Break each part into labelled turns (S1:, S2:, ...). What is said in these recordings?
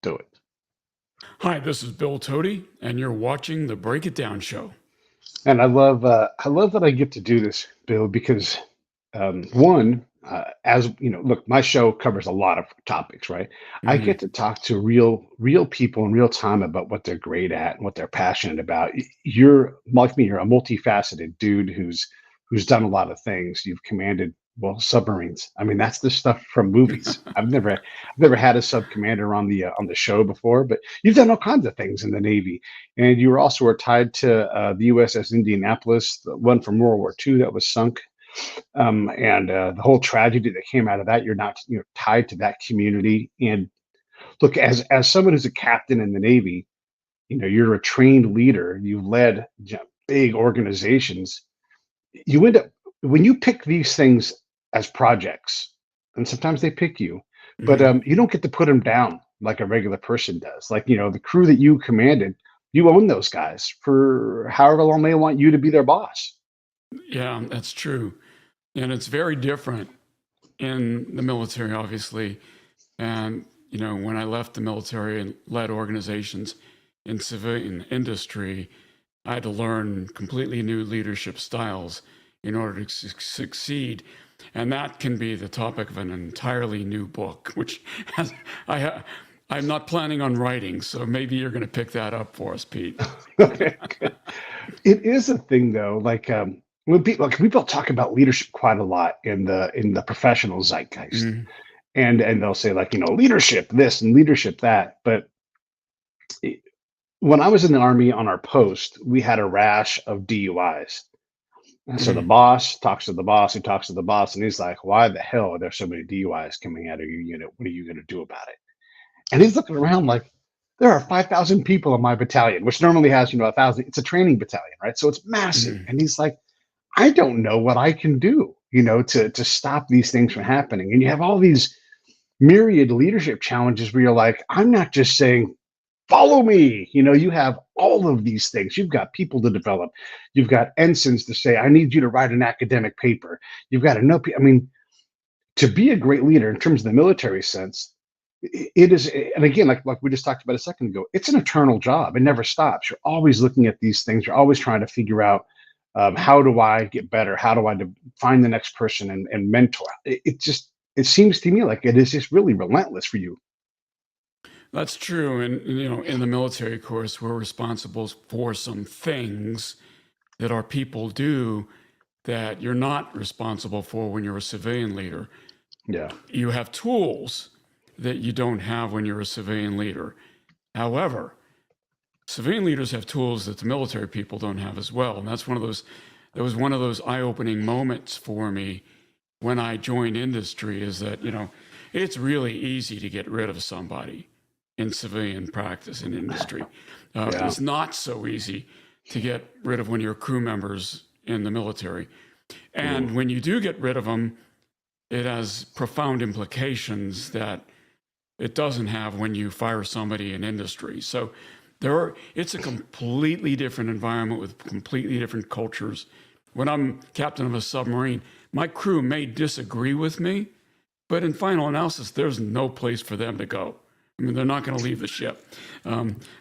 S1: Do it.
S2: Hi, this is Bill Toti, and you're watching the Break It Down Show.
S1: And I love that I get to do this, Bill, because one, as you know, look, my show covers a lot of topics, right? I
S2: Hmm.
S1: get to talk to real people in real time about what they're great at and what they're passionate about. You're like me, you're a multifaceted dude who's done a lot of things. You've commanded, well, submarines. I mean, that's the stuff from movies. I've never had a sub commander on the show before, but you've done all kinds of things in the Navy, and you were also were tied to the USS Indianapolis, the one from World War II that was sunk, and the whole tragedy that came out of that. You're not, tied to that community. And look, as someone who's a captain in the Navy, you're a trained leader. You've led big organizations. You end up, when you pick these things as projects, and sometimes they pick you, but
S2: Hmm.
S1: you don't get to put them down like a regular person does. Like, the crew that you commanded, you own those guys for however long they want you to be their boss.
S2: Yeah, that's true. And it's very different in the military, obviously. And, when I left the military and led organizations in civilian industry, I had to learn completely new leadership styles in order to succeed. And that can be the topic of an entirely new book, which has, I, I'm not planning on writing. So maybe you're going to pick that up for us, Pete.
S1: Okay, good. It is a thing though. Like when people talk about leadership quite a lot in the professional zeitgeist,
S2: Mm.
S1: and they'll say like leadership this and leadership that. But it- when I was in the army on our post, we had a rash of DUIs. And so the
S2: Mm.
S1: boss talks to the boss, who talks to the boss, and he's like, "Why the hell are there so many DUIs coming out of your unit? What are you going to do about it?" And he's looking around like, there are 5,000 people in my battalion, which normally has, 1,000. It's a training battalion, right? So it's massive.
S2: Mm.
S1: And he's like, I don't know what I can do, to stop these things from happening. And you have all these myriad leadership challenges where you're like, I'm not just saying, follow me. You have all of these things. You've got people to develop. You've got ensigns to say, I need you to write an academic paper. You've got to know. I mean, to be a great leader in terms of the military sense, it is, and again, like we just talked about a second ago, it's an eternal job. It never stops. You're always looking at these things. You're always trying to figure out, how do I get better? How do I find the next person and mentor? It seems to me like it is just really relentless for you.
S2: That's true. And, in the military, of course, we're responsible for some things that our people do that you're not responsible for when you're a civilian leader.
S1: Yeah,
S2: You have tools that you don't have when you're a civilian leader. However, civilian leaders have tools that the military people don't have as well. And that was one of those eye-opening moments for me when I joined industry, is that, it's really easy to get rid of somebody in civilian practice in industry.
S1: yeah,
S2: It's not so easy to get rid of when you're crew members in the military.
S1: mm,
S2: And when you do get rid of them, it has profound implications that it doesn't have when you fire somebody in industry. So it's a completely different environment with completely different cultures. When I'm captain of a submarine, my crew may disagree with me, but in final analysis, there's no place for them to go. I mean, they're not going to leave the ship.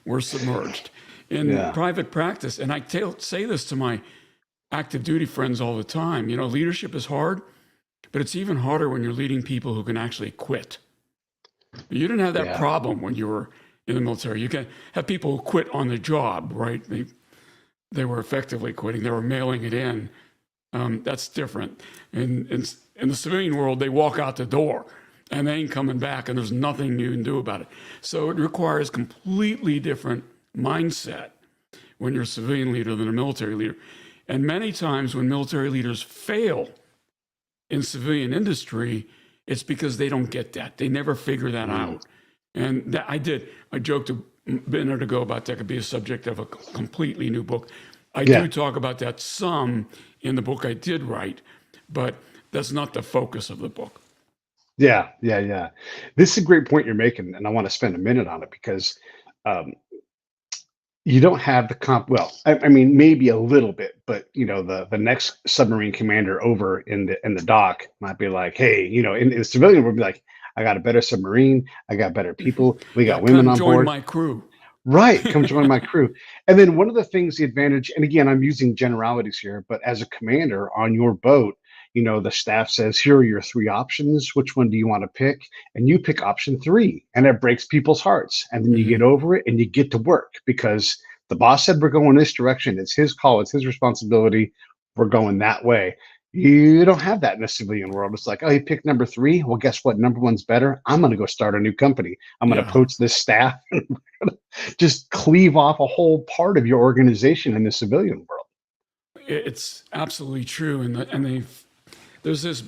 S2: We're submerged. In
S1: yeah,
S2: private practice, and I say this to my active duty friends all the time, leadership is hard, but it's even harder when you're leading people who can actually quit. You didn't have that
S1: yeah,
S2: problem when you were in the military. You can have people who quit on the job, right? They were effectively quitting. They were mailing it in. That's different. In the civilian world, they walk out the door and they ain't coming back, and there's nothing you can do about it. So it requires completely different mindset when you're a civilian leader than a military leader. And many times when military leaders fail in civilian industry, it's because they don't get that. They never figure that
S1: mm,
S2: out. And I joked a minute ago about that could be a subject of a completely new book. I
S1: yeah.
S2: do talk about that some in the book I did write, but that's not the focus of the book.
S1: Yeah, yeah, yeah. This is a great point you're making, and I want to spend a minute on it because um, you don't have the comp. Well, I mean, maybe a little bit, but the next submarine commander over in the dock might be like, hey, in the civilian would be like, I got a better submarine. I got better people. We
S2: Yeah,
S1: got women
S2: come
S1: on
S2: join
S1: board.
S2: my crew.
S1: Right. Come join my crew. And then one of the things, the advantage, and again, I'm using generalities here, but as a commander on your boat, the staff says, here are your three options. Which one do you want to pick? And you pick option three, and it breaks people's hearts. And then you get over it and you get to work because the boss said, we're going this direction. It's his call. It's his responsibility. We're going that way. You don't have that in a civilian world. It's like, oh, you picked number three. Well, guess what? Number one's better. I'm going to go start a new company. I'm going to
S2: Yeah,
S1: poach this staff just cleave off a whole part of your organization in the civilian world.
S2: it's absolutely true. There's this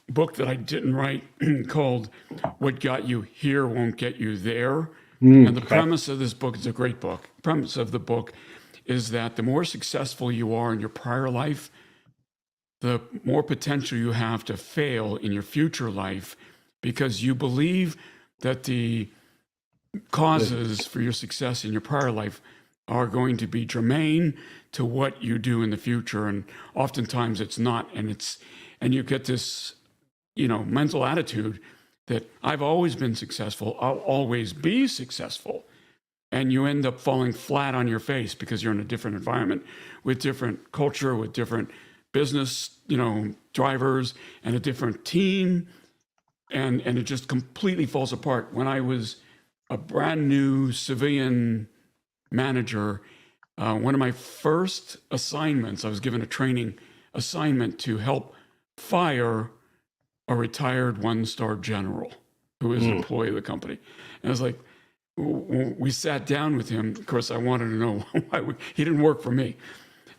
S2: book that I didn't write called "What Got You Here Won't Get You There." And the
S1: Okay.
S2: premise of this book is a great book. The premise of the book is that the more successful you are in your prior life, the more potential you have to fail in your future life because you believe that the causes for your success in your prior life are going to be germane to what you do in the future, and oftentimes it's not. And you get this mental attitude that I've always been successful, I'll always be successful, and you end up falling flat on your face because you're in a different environment with different culture, with different business drivers, and a different team, and it just completely falls apart. When I was a brand new civilian manager, one of my first assignments, I was given a training assignment to help fire a retired one-star general who was an employee of the company. And I was like, we sat down with him. Of course, I wanted to know why he didn't work for me.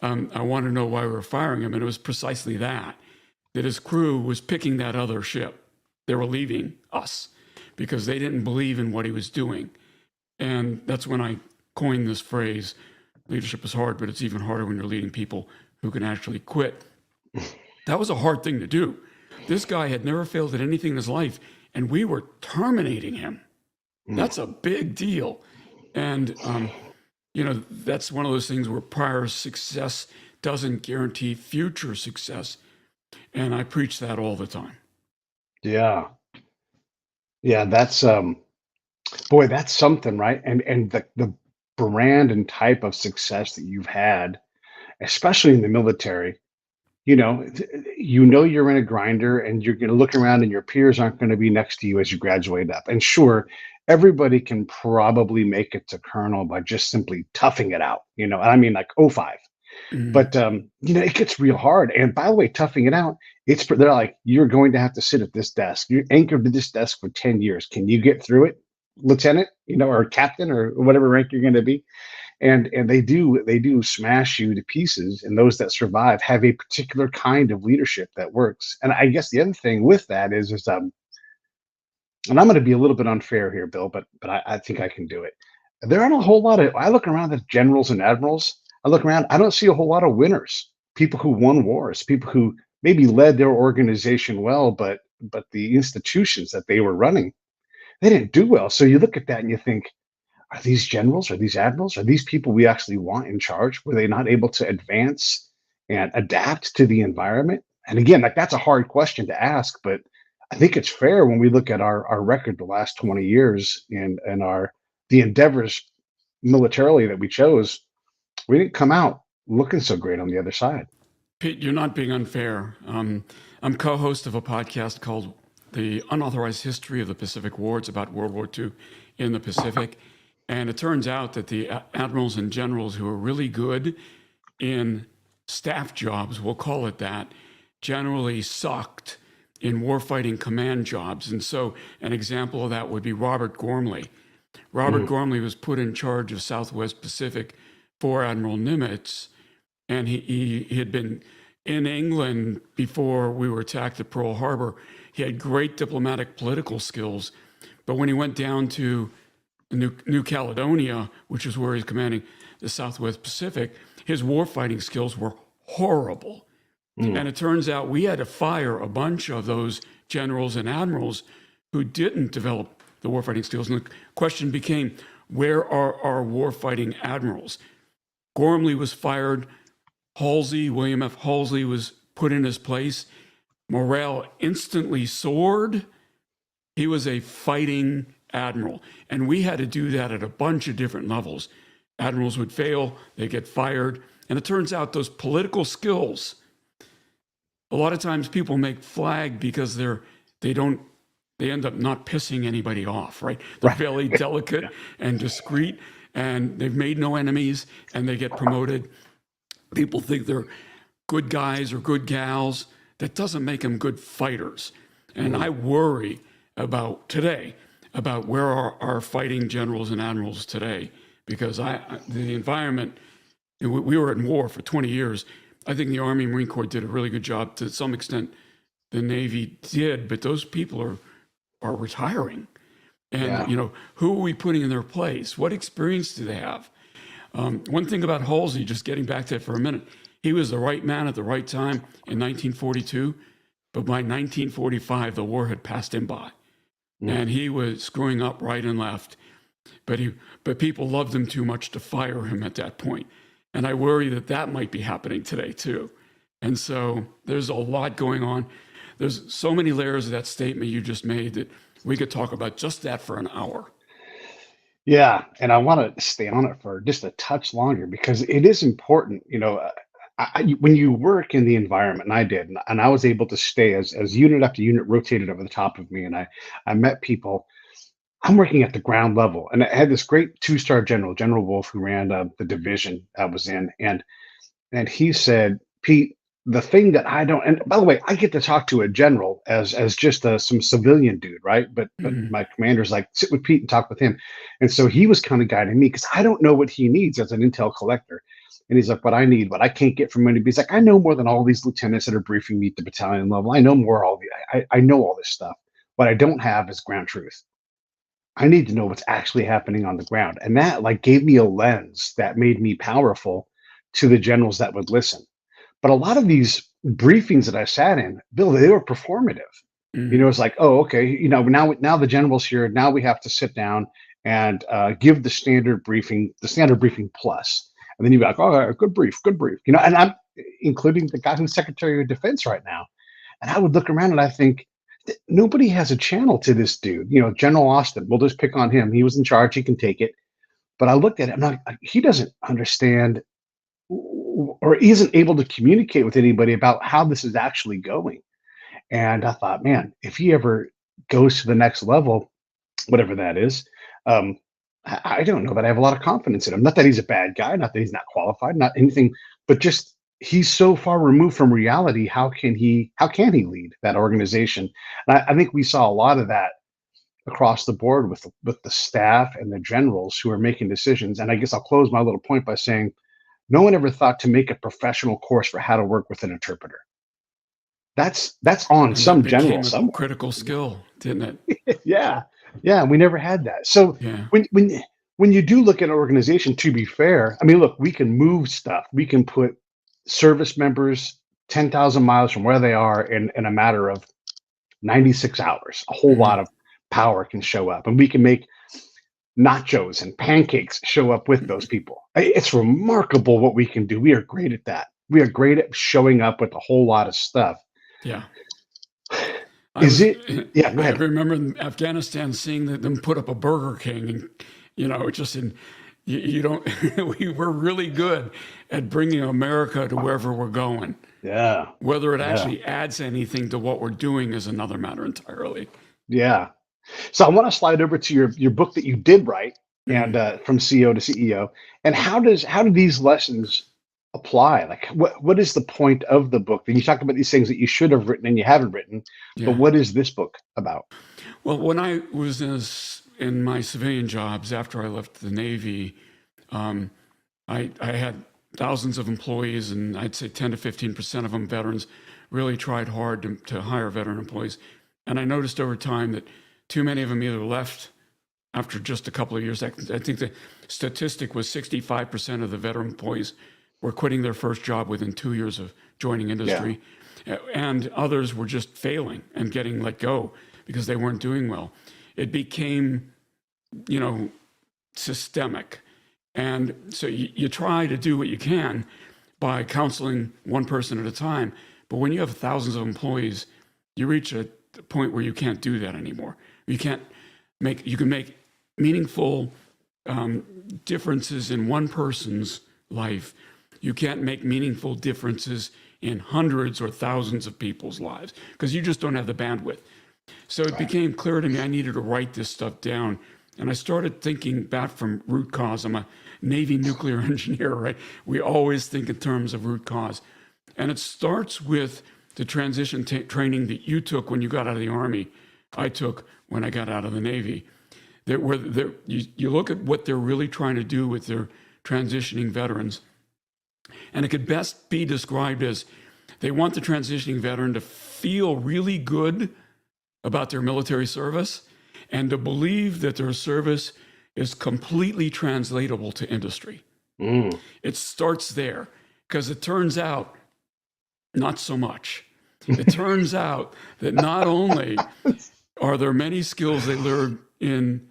S2: I wanted to know why we were firing him. And it was precisely that his crew was picking that other ship. They were leaving us because they didn't believe in what he was doing. And that's when I coined this phrase, leadership is hard, but it's even harder when you're leading people who can actually quit. That was a hard thing to do. This guy had never failed at anything in his life, and we were terminating him. That's a big deal. And, that's one of those things where prior success doesn't guarantee future success. And I preach that all the time.
S1: Yeah. Yeah. That's, boy, that's something, right? And the brand and type of success that you've had, especially in the military, you're in a grinder and you're going to look around and your peers aren't going to be next to you as you graduate up. And sure, everybody can probably make it to colonel by just simply toughing it out, and I mean like '05. But it gets real hard. And by the way, toughing it out, they're like, you're going to have to sit at this desk. You're anchored to this desk for 10 years. Can you get through it, lieutenant, or captain or whatever rank you're going to be? And they do smash you to pieces. And those that survive have a particular kind of leadership that works. And I guess the other thing with that is and I'm going to be a little bit unfair here, Bill, but I think I can do it. There aren't a whole lot of. I look around at generals and admirals. I look around. I don't see a whole lot of winners. People who won wars. People who maybe led their organization well, but the institutions that they were running, they didn't do well. So you look at that and you think, are these generals? Are these admirals? Are these people we actually want in charge? Were they not able to advance and adapt to the environment? And again, like that's a hard question to ask, but I think it's fair when we look at our record the last 20 years and the endeavors militarily that we chose. We didn't come out looking so great on the other side.
S2: Pete, you're not being unfair. I'm co-host of a podcast called The Unauthorized History of the Pacific War. It's about World War II in the Pacific. And it turns out that the admirals and generals who are really good in staff jobs, we'll call it that, generally sucked in warfighting command jobs. And so an example of that would be Robert Gormley. Robert Gormley was put in charge of Southwest Pacific for Admiral Nimitz, and he had been in England before we were attacked at Pearl Harbor. He had great diplomatic political skills, but when he went down to New Caledonia, which is where he's commanding the Southwest Pacific, his warfighting skills were horrible. And it turns out we had to fire a bunch of those generals and admirals who didn't develop the warfighting skills. And the question became, where are our warfighting admirals? Gormley was fired. William F. Halsey was put in his place. Morale instantly soared. He was a fighting admiral. And we had to do that at a bunch of different levels. Admirals would fail, they get fired. And it turns out those political skills, a lot of times people make flag because they end up not pissing anybody off, right? They're fairly delicate and discreet, and they've made no enemies, and they get promoted. People think they're good guys or good gals. That doesn't make them good fighters. And I worry about today, about where are our fighting generals and admirals today, because the environment, we were in war for 20 years. I think the Army and Marine Corps did a really good job. To some extent, the Navy did, but those people are retiring. And, who are we putting in their place? What experience do they have? One thing about Halsey, just getting back to it for a minute, he was the right man at the right time in 1942, but by 1945, the war had passed him by. And he was screwing up right and left, but people loved him too much to fire him at that point. And I worry that might be happening today too. And so there's a lot going on. There's so many layers of that statement you just made that we could talk about just that for an hour.
S1: Yeah, and I want to stay on it for just a touch longer because it is important. When you work in the environment, and I did, and I was able to stay as unit after unit rotated over the top of me, and I met people. I'm working at the ground level, and I had this great two-star general, General Wolf, who ran the division I was in, and he said, Pete, the thing that I don't, and by the way, I get to talk to a general as just some civilian dude, right? But my commander's like, sit with Pete and talk with him, and so he was kind of guiding me because I don't know what he needs as an intel collector. And he's like, what I need, what I can't get from anybody. He's like, I know more than all these lieutenants that are briefing me at the battalion level. I know more I know all this stuff. What I don't have is ground truth. I need to know what's actually happening on the ground. And that gave me a lens that made me powerful to the generals that would listen. But a lot of these briefings that I sat in, Bill, they were performative. It's like, oh, okay, now the general's here. Now we have to sit down and give the standard briefing plus. And then you're like, oh, good brief. And I'm including the guy who's Secretary of Defense right now. And I would look around and I think, nobody has a channel to this dude. General Austin, we'll just pick on him. He was in charge. He can take it. But I looked at him, he doesn't understand or isn't able to communicate with anybody about how this is actually going. And I thought, man, if he ever goes to the next level, whatever that is, I don't know that I have a lot of confidence in him. Not that he's a bad guy, not that he's not qualified, not anything, but just he's so far removed from reality. How can he lead that organization? And I think we saw a lot of that across the board with the staff and the generals who are making decisions. And I guess I'll close my little point by saying, no one ever thought to make a professional course for how to work with an interpreter. That's on
S2: And
S1: some
S2: that
S1: general
S2: became a
S1: somewhere.
S2: critical skill, didn't it?
S1: Yeah, we never had that. So
S2: Yeah.
S1: when you do look at an organization, to be fair, I mean, look, we can move stuff. We can put service members 10,000 miles from where they are in a matter of 96 hours. A whole lot of power can show up, and we can make nachos and pancakes show up with those people. It's remarkable what we can do. We are great at that. We are great at showing up with a whole lot of stuff.
S2: Yeah.
S1: Yeah, go
S2: I
S1: ahead.
S2: remember in Afghanistan seeing them put up a Burger King, and just in you don't. We're really good at bringing America to wherever we're going.
S1: Yeah.
S2: Whether it actually adds anything to what we're doing is another matter entirely.
S1: Yeah. So I want to slide over to your book that you did write, and from CEO to CEO. And how do these lessons apply? Like, what is the point of the book? And you talk about these things that you should have written and you haven't written, but what is this book about?
S2: Well, when I was in my civilian jobs after I left the Navy, I had thousands of employees, and I'd say 10 to 15% of them veterans. Really tried hard to hire veteran employees. And I noticed over time that too many of them either left after just a couple of years. I think the statistic was 65% of the veteran employees were quitting their first job within 2 years of joining industry. Yeah. And others were just failing and getting let go because they weren't doing well. It became, systemic. And so you try to do what you can by counseling one person at a time. But when you have thousands of employees, you reach a point where you can't do that anymore. You can't you can make meaningful differences in one person's life. You can't make meaningful differences in hundreds or thousands of people's lives because you just don't have the bandwidth. So it became clear to me I needed to write this stuff down. And I started thinking back from root cause. I'm a Navy nuclear engineer, right? We always think in terms of root cause. And it starts with the transition training that you took when you got out of the Army, I took when I got out of the Navy. You look at what they're really trying to do with their transitioning veterans, and it could best be described as they want the transitioning veteran to feel really good about their military service and to believe that their service is completely translatable to industry. It starts there because it turns out not so much. It turns out that not only are there many skills they learn in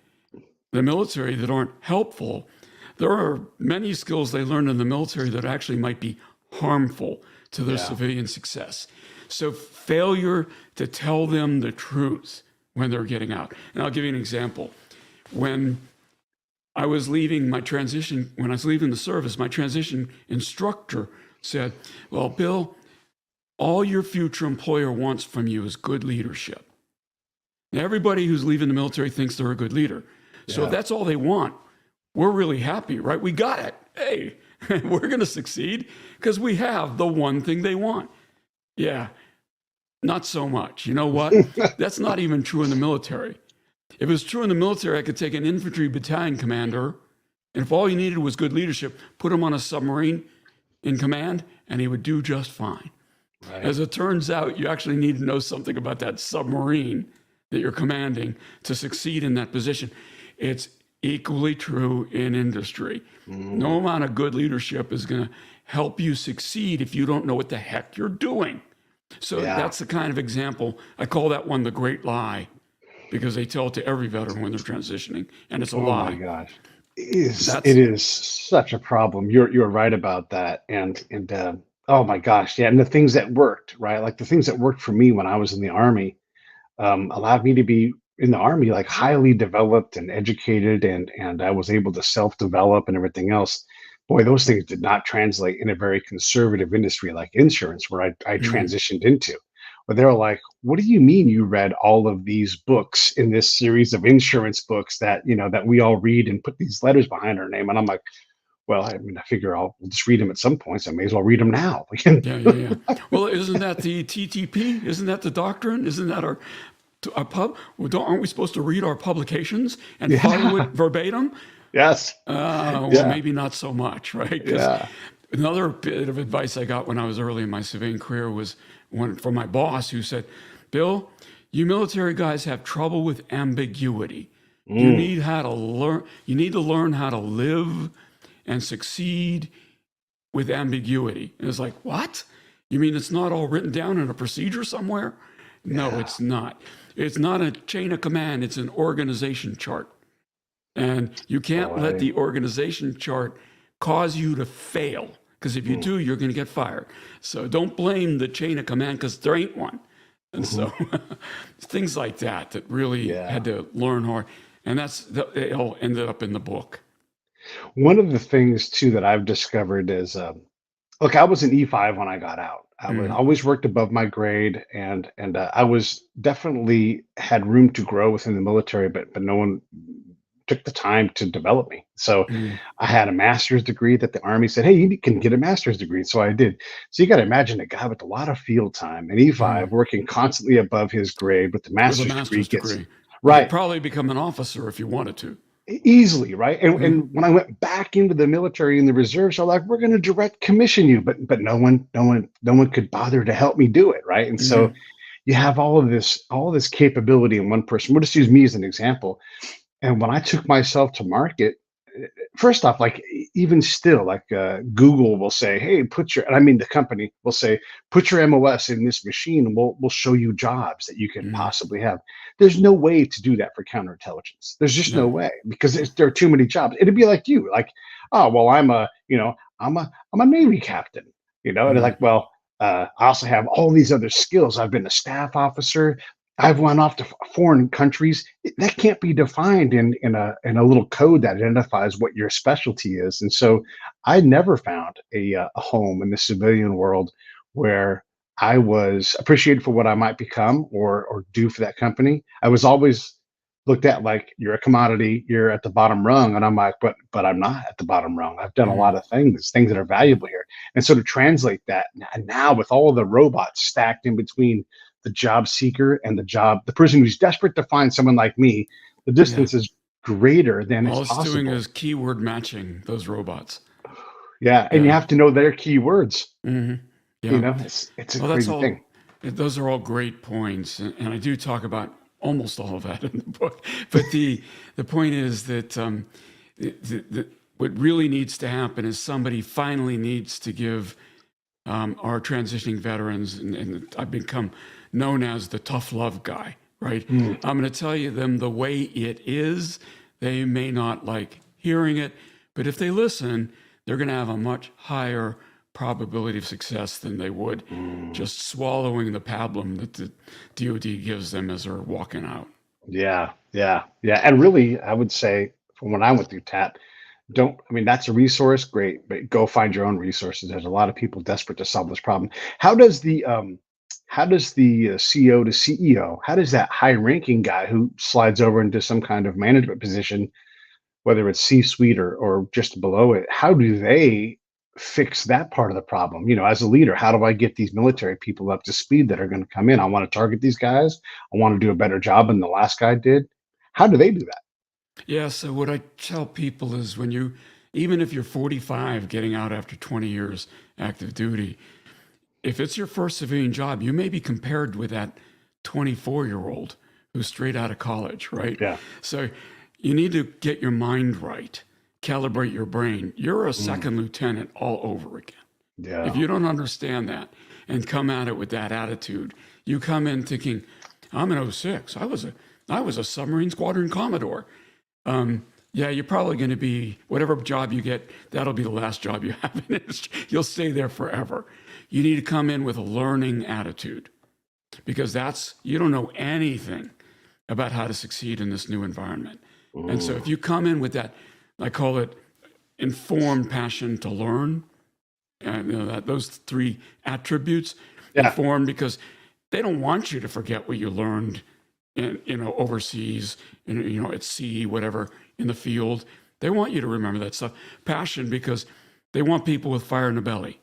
S2: the military that aren't helpful, there are many skills they learn in the military that actually might be harmful to their civilian success. So failure to tell them the truth when they're getting out. And I'll give you an example. When I was leaving the service, my transition instructor said, well, Bill, all your future employer wants from you is good leadership. Now, everybody who's leaving the military thinks they're a good leader. So if that's all they want, we're really happy, right? We got it. Hey, we're going to succeed because we have the one thing they want. Yeah, not so much. You know what? That's not even true in the military. If it was true in the military, I could take an infantry battalion commander, and if all you needed was good leadership, put him on a submarine in command, and he would do just fine. Right. As it turns out, you actually need to know something about that submarine that you're commanding to succeed in that position. It's equally true in industry. No amount of good leadership is going to help you succeed if you don't know what the heck you're doing. So that's the kind of example. I call that one the great lie, because they tell it to every veteran when they're transitioning, and it's a lie.
S1: Oh my gosh. It is such a problem. You're right about that. And oh my gosh, yeah. And the things that worked, right? Like the things that worked for me when I was in the Army, allowed me to be in the Army like highly developed and educated, and I was able to self-develop and everything else. Boy, those things did not translate in a very conservative industry like insurance, where I transitioned into. But they're like, what do you mean you read all of these books in this series of insurance books that, that we all read and put these letters behind our name? And I'm like, well, I mean, I figure we'll just read them at some point, so I may as well read them now.
S2: Yeah. Well, isn't that the TTP? Isn't that the doctrine? Isn't that our pub? Aren't we supposed to read our publications and follow it verbatim?
S1: Yes.
S2: Well, maybe not so much, right? Another bit of advice I got when I was early in my civilian career was from my boss, who said, Bill, you military guys have trouble with ambiguity. You need to learn how to live and succeed with ambiguity. And it's like, what? You mean it's not all written down in a procedure somewhere? No, it's not. It's not a chain of command. It's an organization chart. And you can't let the organization chart cause you to fail, because if you do, you're going to get fired. So don't blame the chain of command, because there ain't one. And so things like that really had to learn hard. And it all ended up in the book.
S1: One of the things too that I've discovered is, look, I was an E5 when I got out. I always worked above my grade, and I was definitely had room to grow within the military, but no one took the time to develop me. So I had a master's degree that the Army said, hey, you can get a master's degree. So I did. So you got to imagine a guy with a lot of field time, an E5 working constantly above his grade with the master's degree. Right.
S2: You'd probably become an officer if you wanted to.
S1: Easily, right? And when I went back into the military and the reserves, they're like, we're going to direct commission you, but no one could bother to help me do it, right? And so you have all this capability in one person. We'll just use me as an example. And when I took myself to market, first off, like even still, like Google will say, hey, the company will say, put your MOS in this machine and we'll show you jobs that you can possibly have. There's no way to do that for counterintelligence. There's just no way, because there are too many jobs. It'd be like you, like, oh, well, I'm a Navy captain, and they're like, well, I also have all these other skills. I've been a staff officer. I've went off to foreign countries. That can't be defined in a little code that identifies what your specialty is. And so I never found a home in the civilian world where I was appreciated for what I might become or do for that company. I was always looked at like you're a commodity, you're at the bottom rung, and I'm like, but I'm not at the bottom rung. I've done a
S2: Mhm.
S1: lot of things that are valuable here. And so to translate that now with all of the robots stacked in between the job seeker and the person who's desperate to find someone like me, the
S2: Yeah.
S1: distance is greater than it's
S2: All it's doing
S1: possible.
S2: is keyword matching those robots.
S1: Yeah, and you
S2: Yeah.
S1: have to know their keywords.
S2: Hmm. Yeah.
S1: It's a
S2: Well, that's
S1: crazy
S2: all.
S1: thing.
S2: Those are all great points, and I do talk about almost all of that in the book. But the point is that what really needs to happen is somebody finally needs to give our transitioning veterans, and I've become known as the tough love guy, right?
S1: Mm,
S2: I'm going to tell you them the way it is. They may not like hearing it, but if they listen, they're going to have a much higher probability of success than they would
S1: mm.
S2: just swallowing the pablum that the DoD gives them as they're walking out.
S1: Yeah, yeah, yeah. And really, I would say from when I went through TAP, don't, I mean, that's a resource, great, but go find your own resources. There's a lot of people desperate to solve this problem. How does the CEO to CEO, how does that high ranking guy who slides over into some kind of management position, whether it's C-suite or just below it, how do they fix that part of the problem? As a leader, how do I get these military people up to speed that are going to come in? I want to target these guys. I want to do a better job than the last guy did. How do they do that?
S2: Yeah, so what I tell people is even if you're 45 getting out after 20 years active duty, if it's your first civilian job, you may be compared with that 24-year-old who's straight out of college, right?
S1: Yeah.
S2: So you need to get your mind right, calibrate your brain. You're a
S1: Mm,
S2: second lieutenant all over again. If
S1: yeah.
S2: you don't understand that and come at it with that attitude, you come in thinking, I'm an '06. I was a submarine squadron commodore. Yeah, you're probably going to be whatever job you get. That'll be the last job you have in industry. You'll stay there forever. You need to come in with a learning attitude because you don't know anything about how to succeed in this new environment. And so
S1: Mm,
S2: if you come in with that, I call it informed passion to learn, that those three attributes,
S1: yeah.
S2: informed because they don't want you to forget what you learned overseas, at sea, whatever, in the field. They want you to remember that stuff. Passion because they want people with fire in the belly,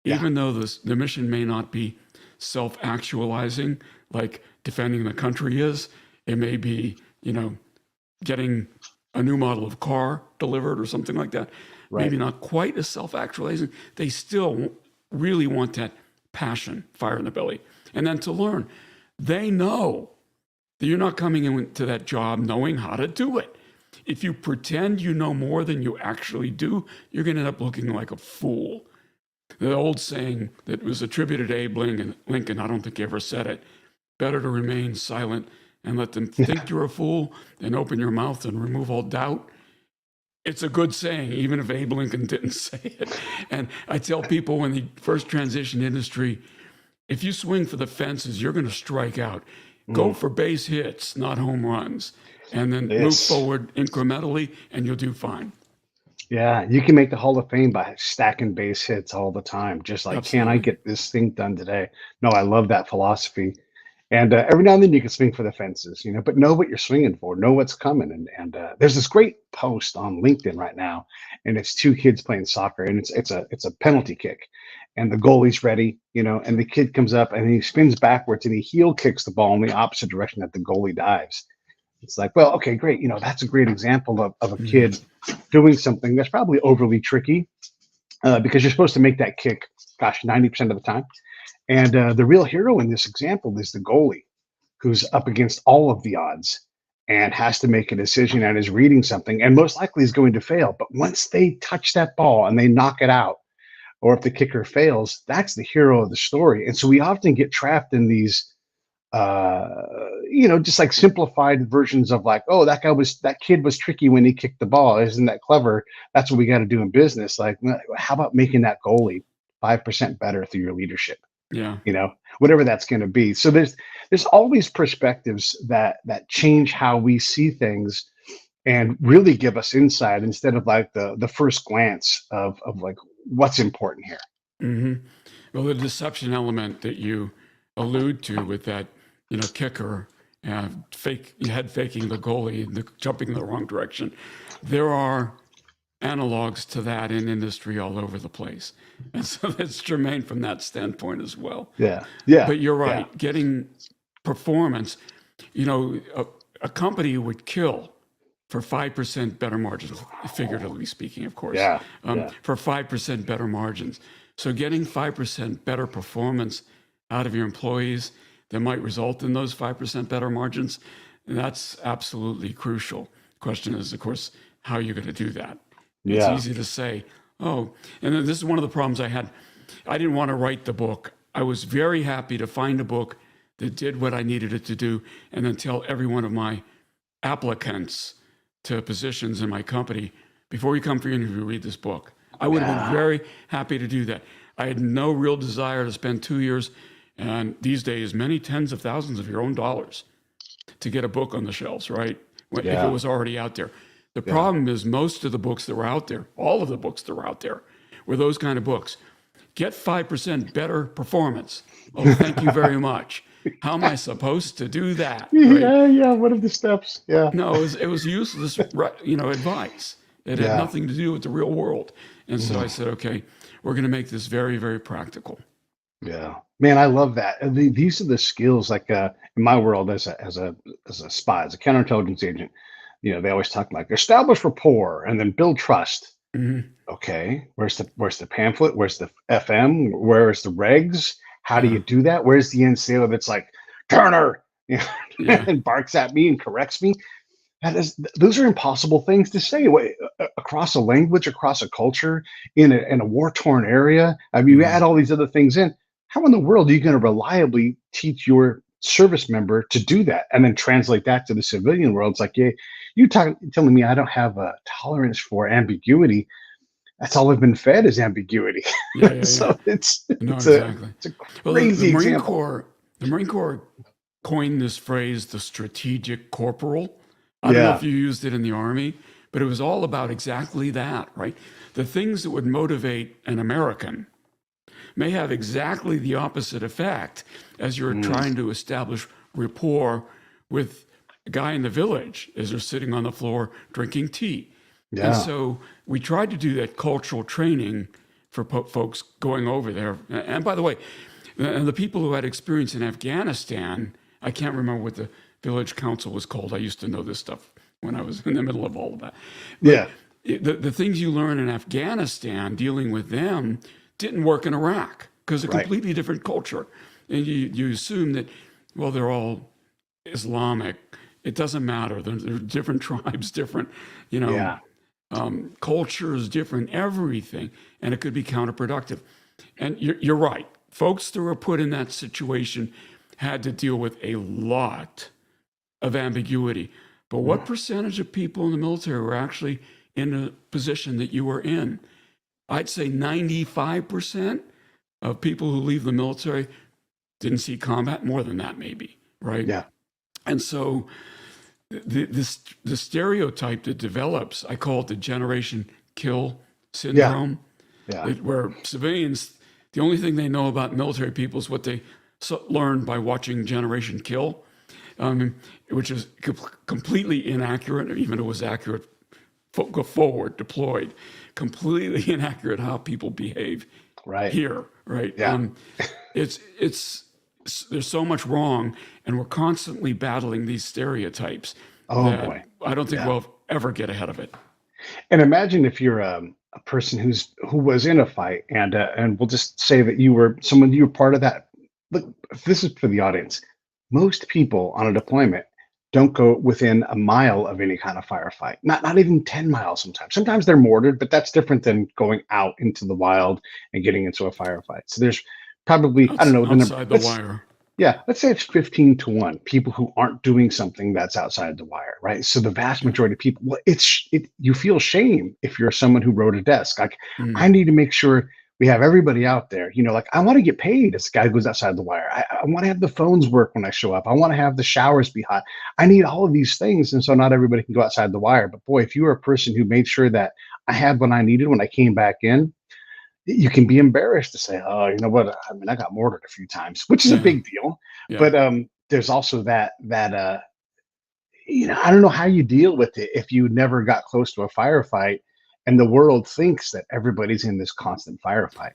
S1: Yeah.
S2: even though the mission may not be self-actualizing like defending the country is. It may be, getting a new model of car delivered or something like that.
S1: Right.
S2: Maybe not quite as self-actualizing. They still really want that passion, fire in the belly, and then to learn. They know that you're not coming into that job knowing how to do it. If you pretend you know more than you actually do, you're going to end up looking like a fool. The old saying that was attributed to Abe Lincoln, I don't think he ever said it, better to remain silent and let them think you're a fool than open your mouth and remove all doubt. It's a good saying, even if Abe Lincoln didn't say it. And I tell people when they first transition industry, if you swing for the fences, you're going to strike out. Go
S1: Mm,
S2: for base hits, not home runs, and then move
S1: yes.
S2: forward incrementally, and you'll do fine.
S1: Yeah, you can make the Hall of Fame by stacking base hits all the time. Just like, can I
S2: Absolutely.
S1: get this thing done today? No, I love that philosophy. And every now and then you can swing for the fences, but know what you're swinging for, know what's coming. And there's this great post on LinkedIn right now, and it's two kids playing soccer, and it's a penalty kick, and the goalie's ready, and the kid comes up and he spins backwards and he heel kicks the ball in the opposite direction that the goalie dives. It's like, well, okay, great. That's a great example of a
S2: Yeah.
S1: kid doing something that's probably overly tricky because you're supposed to make that kick, gosh, 90% of the time. And the real hero in this example is the goalie who's up against all of the odds and has to make a decision and is reading something and most likely is going to fail. But once they touch that ball and they knock it out, or if the kicker fails, that's the hero of the story. And so we often get trapped in these uh just like simplified versions of like, oh, that kid was tricky when he kicked the ball, isn't that clever? That's what we got to do in business. Like, how about making that goalie 5% better through your leadership?
S2: Yeah.
S1: Whatever that's going to be. So there's always perspectives that change how we see things and really give us insight instead of like the first glance of like what's important here.
S2: hmm Well, the deception element that you allude to with that, kicker, head faking the goalie, jumping in the wrong direction, there are analogs to that in industry all over the place, and so that's germane from that standpoint as well.
S1: Yeah. Yeah.
S2: But you're
S1: Yeah.
S2: right, getting performance. A company would kill for 5% better margins, figuratively speaking, of course,
S1: Yeah. Yeah.
S2: for 5% better margins. So getting 5% better performance out of your employees that might result in those 5% better margins, that's absolutely crucial. Question is, of course, how you're going to do that. It's
S1: Yeah.
S2: easy to say, oh, and then this is one of the problems I had. I didn't want to write the book. I was very happy to find a book that did what I needed it to do and then tell every one of my applicants to positions in my company, before you come for your interview, read this book. I would have been very happy to do that. I had no real desire to spend 2 years, and these days, many tens of thousands of your own dollars to get a book on the shelves, right? If it was already out there. The problem is most of the books that were out there, all of the books that were out there, were those kind of books. Get 5% better performance. Oh, thank you very much. How am I supposed to do that?
S1: Right? Yeah. What are the steps? Yeah.
S2: No, it was useless, advice. It had nothing to do with the real world. And so I said, okay, we're going to make this very, very practical.
S1: Yeah, man, I love that. These are the skills. Like in my world, as a spy, as a counterintelligence agent, they always talk like establish rapport and then build trust.
S2: Mm-hmm.
S1: Okay, where's the pamphlet? Where's the FM? Where's the regs? How do
S2: Yeah.
S1: you do that? Where's the NCO that's like Turner, and barks at me and corrects me? Those are impossible things to say across a language, across a culture, in a war-torn area. I mean, you add all these other things in. How in the world are you going to reliably teach your service member to do that and then translate that to the civilian world? It's like, yeah, telling me I don't have a tolerance for ambiguity. That's all I've been fed is ambiguity. So it's
S2: exactly.
S1: It's a crazy example.
S2: The Marine Corps coined this phrase, the strategic corporal. I don't know if you used it in the Army, but it was all about exactly that, right? The things that would motivate an American may have exactly the opposite effect as you're trying to establish rapport with a guy in the village as they're sitting on the floor drinking tea. Yeah. And so we tried to do that cultural training for folks going over there. And by the way, and the people who had experience in Afghanistan, I can't remember what the village council was called. I used to know this stuff when I was in the middle of all of that. But the things you learn in Afghanistan, dealing with them, didn't work in Iraq because a completely different culture. And you assume that, well, they're all Islamic. It doesn't matter. They're different tribes, different, cultures, different everything. And it could be counterproductive. And you're right. Folks that were put in that situation had to deal with a lot of ambiguity. But what percentage of people in the military were actually in a position that you were in? I'd say 95% of people who leave the military didn't see combat, more than that maybe, right?
S1: Yeah.
S2: And so the stereotype that develops, I call it the generation kill syndrome, where civilians, the only thing they know about military people is what they learned by watching Generation Kill, which is completely inaccurate, or even it was accurate, go forward, deployed, completely inaccurate how people behave here, right?
S1: Yeah.
S2: There's so much wrong, and we're constantly battling these stereotypes.
S1: Oh boy.
S2: I don't think we'll ever get ahead of it.
S1: And imagine if you're a person who was in a fight, and we'll just say that you were part of that. Look, this is for the audience. Most people on a deployment don't go within a mile of any kind of firefight. Not even 10 miles sometimes. Sometimes they're mortared, but that's different than going out into the wild and getting into a firefight. So there's probably, I don't know, the
S2: outside
S1: number.
S2: The wire.
S1: Yeah, let's say it's 15-1 people who aren't doing something that's outside the wire, right? So the vast majority of people, well, you feel shame if you're someone who wrote a desk. Like, I need to make sure we have everybody out there, like I want to get paid as the guy who goes outside the wire. I want to have the phones work when I show up. I want to have the showers be hot. I need all of these things. And so not everybody can go outside the wire. But boy, if you were a person who made sure that I had what I needed when I came back in, you can be embarrassed to say, oh, you know what? I mean, I got mortared a few times, which is a
S2: Yeah.
S1: big deal.
S2: Yeah.
S1: But there's also that I don't know how you deal with it if you never got close to a firefight and the world thinks that everybody's in this constant firefight.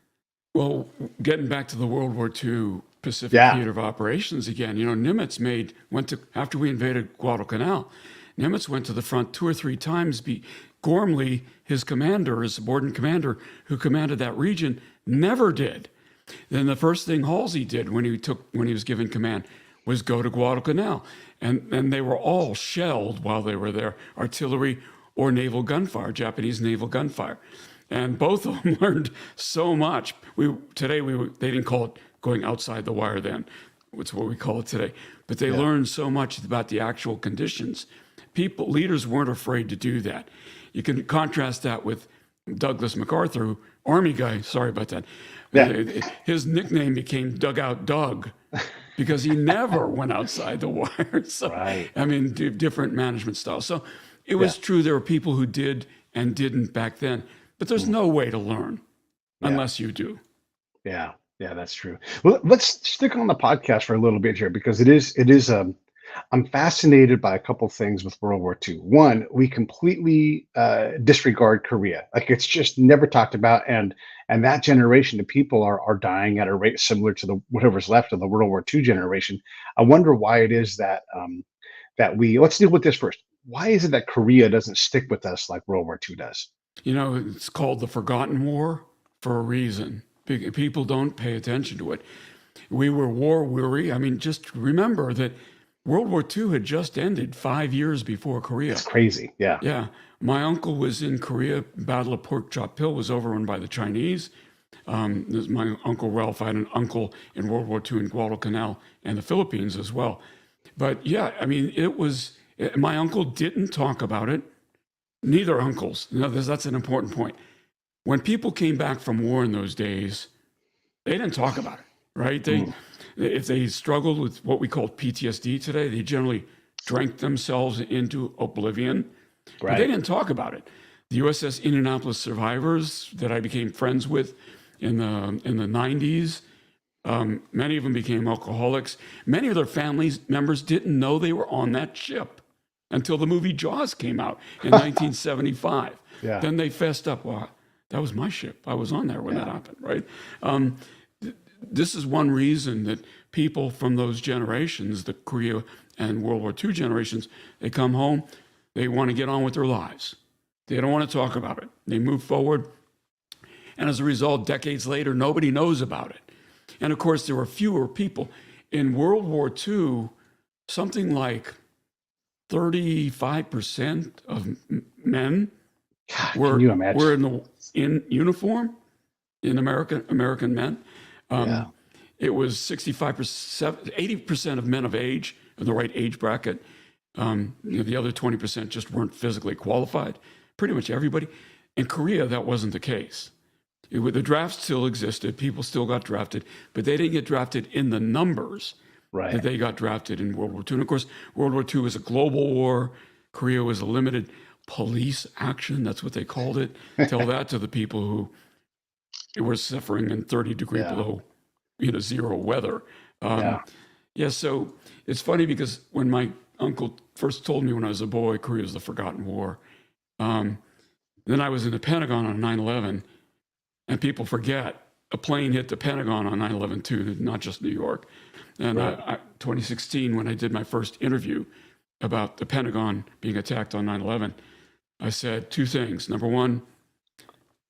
S2: Well, getting back to the World War II Pacific
S1: Yeah.
S2: Theater of Operations again, Nimitz after we invaded Guadalcanal, Nimitz went to the front 2 or 3 times. Gormley, his subordinate commander who commanded that region, never did. Then the first thing Halsey did when he was given command was go to Guadalcanal. And they were all shelled while they were there, artillery or naval gunfire, Japanese naval gunfire. And both of them learned so much. They didn't call it going outside the wire then. It's what we call it today. But they learned so much about the actual conditions. Leaders weren't afraid to do that. You can contrast that with Douglas MacArthur, Army guy. Sorry about that.
S1: Yeah.
S2: His nickname became Dugout Doug because he never went outside the wire. So,
S1: Right.
S2: I mean, different management styles. So it was true there were people who did and didn't back then. But there's no way to learn unless you do.
S1: Yeah, that's true. Well, let's stick on the podcast for a little bit here because it is I'm fascinated by a couple things with World War II. One, we completely disregard Korea. Like it's just never talked about, and that generation of people are dying at a rate similar to the whatever's left of the World War II generation. I wonder why it is that let's deal with this first. Why is it that Korea doesn't stick with us like World War II does?
S2: It's called the Forgotten War for a reason. People don't pay attention to it. We were war weary. I mean, just remember that World War II had just ended 5 years before Korea.
S1: It's crazy. Yeah.
S2: Yeah. My uncle was in Korea. Battle of Pork Chop Hill was overrun by the Chinese. My Uncle Ralph, I had an uncle in World War II in Guadalcanal and the Philippines as well. But yeah, I mean, my uncle didn't talk about it. Neither uncles. That's an important point. When people came back from war in those days, they didn't talk about it, right? If they struggled with what we call PTSD today, they generally drank themselves into oblivion.
S1: Right.
S2: But they didn't talk about it. The USS Indianapolis survivors that I became friends with in the 90s, many of them became alcoholics. Many of their family members didn't know they were on that ship until the movie Jaws came out in 1975.
S1: Yeah.
S2: Then they fessed up, well, that was my ship. I was on there when that happened, right? This is one reason that people from those generations, the Korea and World War II generations, they come home, they want to get on with their lives. They don't want to talk about it. They move forward. And as a result, decades later, nobody knows about it. And of course, there were fewer people. In World War II, something like 35% of men were in uniform, in American men. It was 65%, 80% of men of age, in the right age bracket. The other 20% just weren't physically qualified. Pretty much everybody. In Korea, that wasn't the case. The draft still existed. People still got drafted, but they didn't get drafted in the numbers that they got drafted in World War II. And of course, World War II was a global war. Korea was a limited police action. That's what they called it. Tell that to the people who were suffering in 30 degree below, zero weather. So it's funny because when my uncle first told me when I was a boy, Korea was the forgotten war. Then I was in the Pentagon on 9/11, and people forget a plane hit the Pentagon on 9/11 too, not just New York. And 2016, when I did my first interview about the Pentagon being attacked on 9/11, I said 2 things. Number one,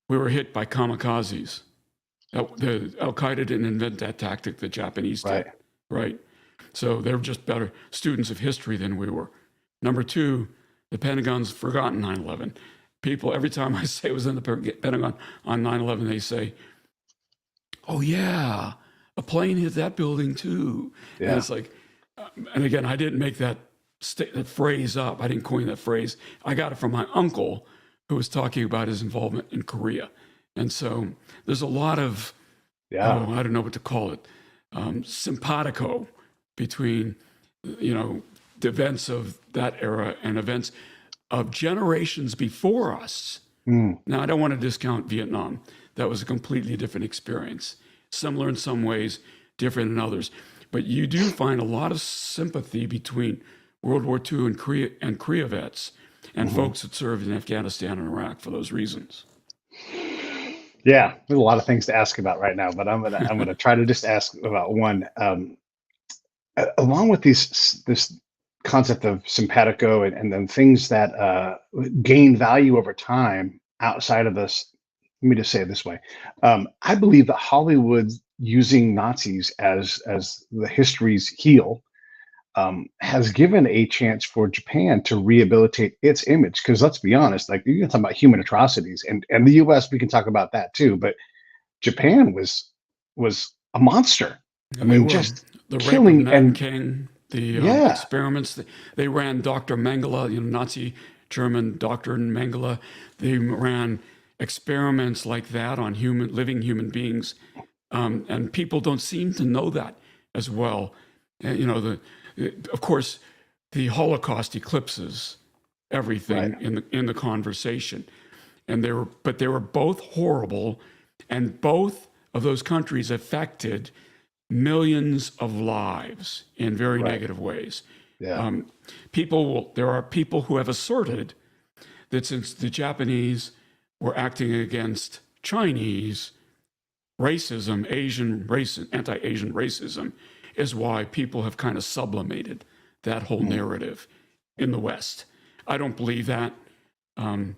S2: we were hit by kamikazes. The Al-Qaeda didn't invent that tactic, the Japanese did. Right. So they're just better students of history than we were. Number 2, the Pentagon's forgotten 9/11. People, every time I say it was in the Pentagon on 9/11, they say, oh yeah, a plane hit that building too. And it's like, and again, I didn't make that phrase up. I didn't coin that phrase. I got it from my uncle who was talking about his involvement in Korea. And so there's a lot of,
S1: Yeah.
S2: oh, I don't know what to call it, simpatico between, you know, the events of that era and events of generations before us.
S1: Mm.
S2: Now, I don't want to discount Vietnam. That was a completely different experience, similar in some ways, different in others. But you do find a lot of sympathy between World War II and Korea vets and
S1: Hmm.
S2: folks that served in Afghanistan and Iraq for those reasons.
S1: Yeah, there's a lot of things to ask about right now, but I'm gonna try to just ask about one. Along with this concept of simpatico and then things that gain value over time outside of this. Let me just say it this way: I believe that Hollywood using Nazis as the history's heel has given a chance for Japan to rehabilitate its image. Because let's be honest, like you can talk about human atrocities, and the U.S. we can talk about that too, but Japan was a monster. I
S2: And they
S1: mean,
S2: were.
S1: just
S2: The rape of
S1: killing
S2: Nat
S1: and
S2: King, the
S1: yeah,
S2: experiments, they ran Dr. Mengele, you know, Nazi German Dr. Mengele. They ran experiments like that on living human beings. And people don't seem to know that as well. You know, of course, the Holocaust eclipses
S1: right,
S2: everything in the conversation. But they were both horrible, and both of those countries affected millions of lives in very
S1: right,
S2: negative ways.
S1: yeah,
S2: Um, there are people who have asserted that since the Japanese were acting against Chinese racism, anti-Asian racism, is why people have kind of sublimated that whole
S1: mm,
S2: narrative in the West. I don't believe that. Um,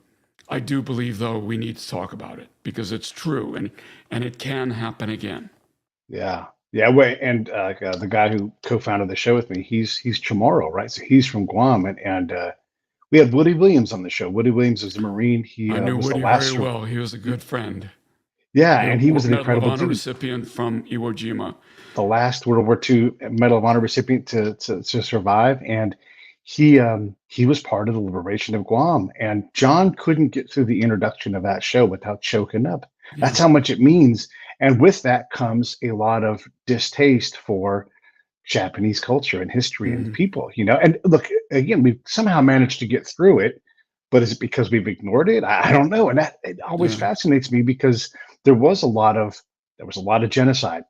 S2: I do believe, though, we need to talk about it because it's true and it can happen again.
S1: yeah, yeah. Wait, and the guy who co-founded the show with me, he's Chamorro, right? So he's from Guam, and we had Woody Williams on the show. Woody Williams is a Marine. He
S2: I knew
S1: was the
S2: Woody very
S1: last,
S2: well. He was a good friend.
S1: yeah,
S2: You
S1: and he
S2: know,
S1: was an
S2: Medal of
S1: incredible
S2: Honor
S1: dude.
S2: recipient from Iwo Jima.
S1: The last World War II Medal of Honor recipient to survive, and he was part of the liberation of Guam. And John couldn't get through the introduction of that show without choking up.
S2: Yeah,
S1: That's how much it means. And with that comes a lot of distaste for Japanese culture and history and
S2: mm,
S1: people, you know. And look, again, we've somehow managed to get through it, but is it because we've ignored it? I don't know. And that it always
S2: yeah,
S1: fascinates me because there was a lot of there was a lot of genocide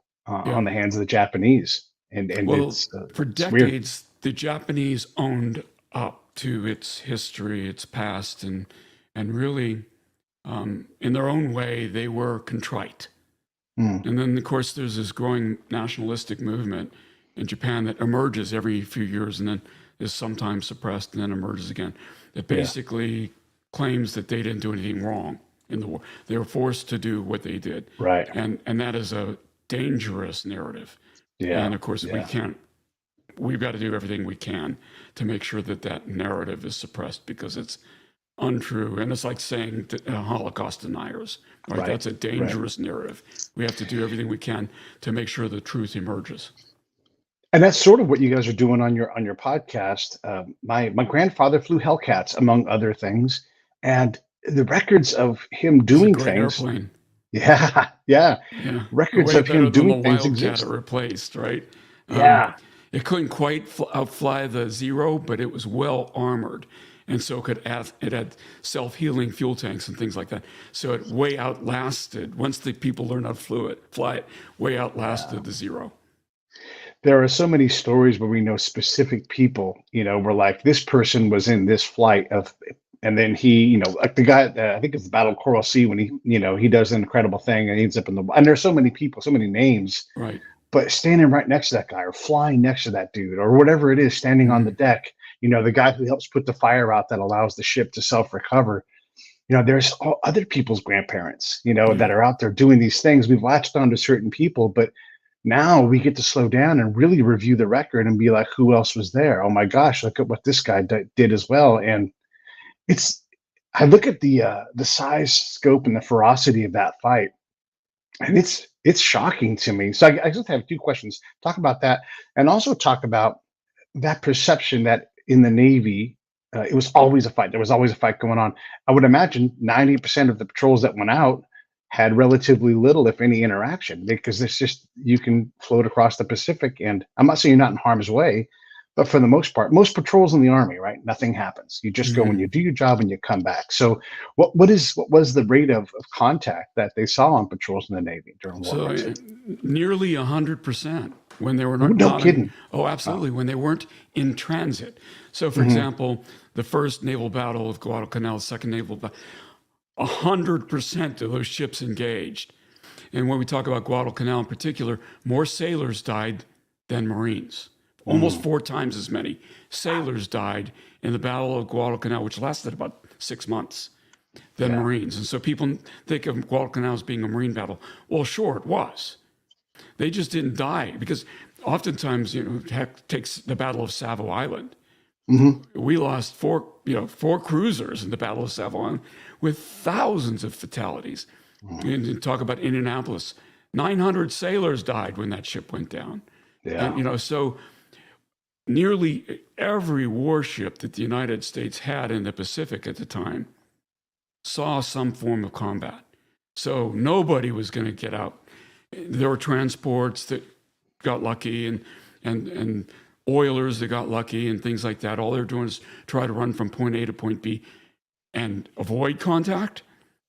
S2: yeah.
S1: on the hands of the Japanese, and
S2: Well, for
S1: it's weird,
S2: decades, the Japanese owned up to its history, its past, and really, in their own way, they were contrite.
S1: mm,
S2: And then, of course, there's this growing nationalistic movement in Japan that emerges every few years and then is sometimes suppressed and then emerges again. That
S1: yeah,
S2: basically claims that they didn't do anything wrong in the war. They were forced to do what they did.
S1: right,
S2: And that is a dangerous narrative.
S1: yeah,
S2: And of course,
S1: yeah,
S2: we've got to do everything we can to make sure that that narrative is suppressed because it's untrue. And it's like saying Holocaust deniers, right?
S1: right,
S2: That's a
S1: right.
S2: dangerous narrative. We have to do everything we can to make sure the truth emerges.
S1: And that's sort of what you guys are doing on your podcast. My grandfather flew Hellcats, among other things, and the records of him
S2: It's a
S1: doing
S2: great
S1: things.
S2: airplane.
S1: Yeah, yeah.
S2: Yeah.
S1: Records
S2: Way
S1: of
S2: better
S1: him
S2: than the
S1: doing things
S2: Wildcat it
S1: exist.
S2: replaced, right? Um,
S1: Yeah,
S2: it couldn't quite outfly the Zero, but it was well armored. And so it had self-healing fuel tanks and things like that. So it way outlasted, once the people learned how to fly it, way
S1: yeah.
S2: outlasted the Zero.
S1: There are so many stories where we know specific people, you know, we're like, this person was in this flight of, and then he, you know, like the guy, I think it's the Battle of Coral Sea when he, you know, he does an incredible thing and he ends up in the, and there's so many people, so many names,
S2: Right.
S1: but standing right next to that guy or flying next to that dude or whatever it is, standing on the
S2: Mm,
S1: deck, you know, the guy who helps put the fire out that allows the ship to self recover. You know, there's all other people's grandparents, you know,
S2: yeah.
S1: that are out there doing these things. We've latched on to certain people, but now we get to slow down and really review the record and be like, who else was there? Oh my gosh, look at what this guy did as well. And it's, I look at the size, scope, and the ferocity of that fight, and it's shocking to me. So I just have two questions. Talk about that, and also talk about that perception that in the Navy, it was always a fight. There was always a fight going on. I would imagine 90% of the patrols that went out, had relatively little, if any, interaction because it's just you can float across the Pacific. And I'm not saying you're not in harm's way, but for the most part, most patrols in the Army, right? Nothing happens. You just go and
S2: Mhm.
S1: you do your job and you come back. So, what was the rate of contact that they saw on patrols in the Navy during World
S2: So
S1: War II?
S2: nearly 100% when they were
S1: No
S2: not in,
S1: kidding.
S2: oh,
S1: Wow.
S2: absolutely, when they weren't in transit. So, for
S1: Hmm.
S2: example, the first naval battle of Guadalcanal, the second naval battle, 100% of those ships engaged. And when we talk about Guadalcanal in particular, more sailors died than Marines. Almost
S1: Mm.
S2: 4 times as many sailors died in the Battle of Guadalcanal, which lasted about 6 months, than
S1: Yeah.
S2: Marines. And so people think of Guadalcanal as being a Marine battle. Well, sure, it was. They just didn't die because oftentimes, heck, takes the Battle of Savo Island.
S1: Hmm.
S2: We lost four cruisers in the Battle of Savo Island with thousands of fatalities. And talk about Indianapolis, 900 sailors died when that ship went down. And,
S1: Yeah.
S2: so nearly every warship that the United States had in the Pacific at the time saw some form of combat. So nobody was going to get out. There were transports that got lucky and oilers that got lucky and things like that. All they're doing is try to run from point A to point B and avoid contact.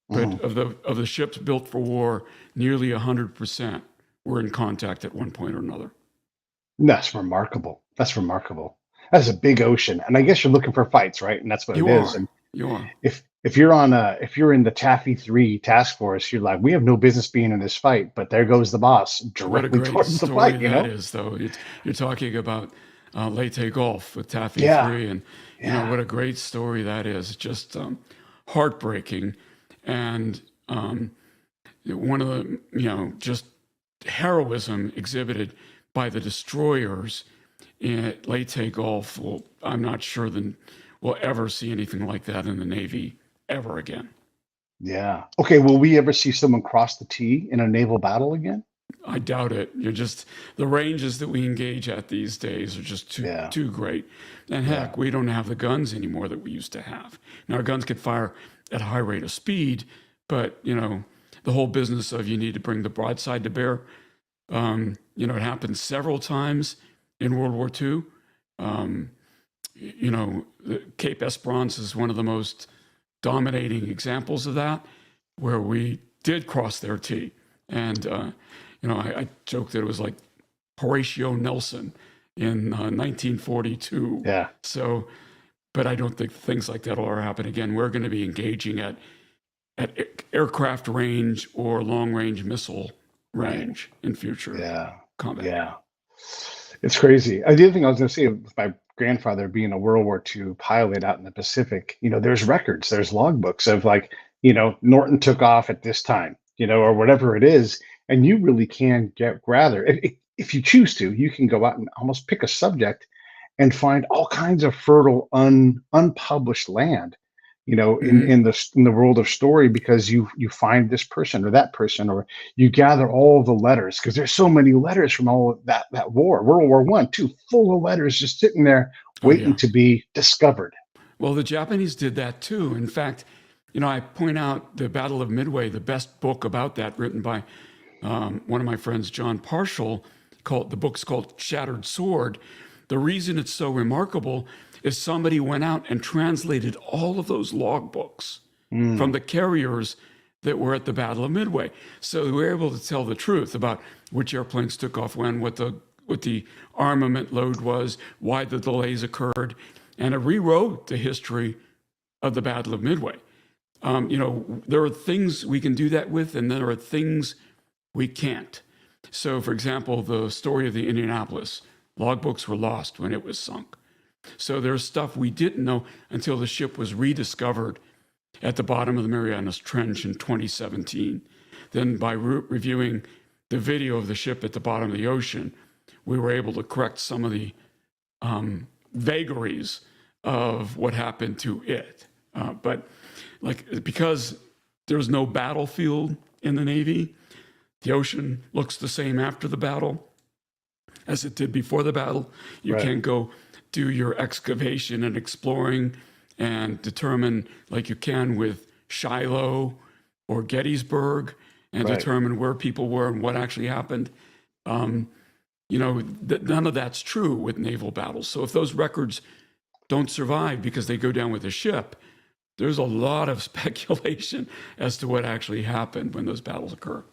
S2: But
S1: Hmm.
S2: of the ships built for war, nearly 100% were in contact at one point or another.
S1: That's remarkable. That's remarkable. That's a big ocean, and I guess you're looking for fights, right? And that's what it
S2: You
S1: is.
S2: are,
S1: And
S2: you are.
S1: if you're in the Taffy 3 task force, you're like, we have no business being in this fight, but there goes the boss
S2: What a
S1: directly
S2: great
S1: towards the
S2: story
S1: fight, you
S2: that
S1: know?
S2: is, though. You're talking about Leyte Gulf with Taffy
S1: Yeah,
S2: 3, and
S1: yeah,
S2: what a great story that is. Just heartbreaking, and one of the just heroism exhibited by the destroyers at Leyte Gulf. Well, I'm not sure that we'll ever see anything like that in the Navy ever again.
S1: yeah. Okay, will we ever see someone cross the T in a naval battle again?
S2: I doubt it. You're just the ranges that we engage at these days are just
S1: Yeah,
S2: too great. And
S1: yeah.
S2: heck, we don't have the guns anymore that we used to have. Now our guns could fire at a high rate of speed, but the whole business of you need to bring the broadside to bear. It happened several times in World War II. Um, Cape Esperance is one of the most dominating examples of that, where we did cross their T. And, I joke that it was like Horatio Nelson in 1942.
S1: Yeah.
S2: So, but I don't think things like that will ever happen again. We're going to be engaging at aircraft range or long range missile
S1: Right.
S2: range in future
S1: Yeah.
S2: combat.
S1: Yeah. It's crazy. The other thing I was going to say, with my grandfather being a World War II pilot out in the Pacific, there's records, there's logbooks of like, Norton took off at this time, or whatever it is. And you really can get rather, if you choose to, you can go out and almost pick a subject and find all kinds of fertile, unpublished land,
S2: Mm-hmm.
S1: in the world of story because you find this person or that person, or you gather all the letters because there's so many letters from all of that war, World War I, II, full of letters just sitting there
S2: Oh,
S1: waiting
S2: yeah.
S1: to be discovered.
S2: Well, the Japanese did that too. In fact, I point out the Battle of Midway, the best book about that, written by one of my friends, John Parshall. The book's called Shattered Sword. The reason it's so remarkable is somebody went out and translated all of those logbooks from
S1: Mm,
S2: the carriers that were at the Battle of Midway. So we were able to tell the truth about which airplanes took off when, what the armament load was, why the delays occurred, and it rewrote the history of the Battle of Midway. There are things we can do that with, and there are things we can't. So, for example, the story of the Indianapolis, logbooks were lost when it was sunk. So there's stuff we didn't know until the ship was rediscovered at the bottom of the Marianas Trench in 2017. Then, by reviewing the video of the ship at the bottom of the ocean, we were able to correct some of the vagaries of what happened to it. But because there's no battlefield in the Navy, the ocean looks the same after the battle as it did before the battle. You
S1: right.
S2: can't go do your excavation and exploring and determine like you can with Shiloh or Gettysburg. and
S1: Right.
S2: determine where people were and what actually happened. Um, none of that's true with naval battles. So if those records don't survive because they go down with a ship, there's a lot of speculation as to what actually happened when those battles occur.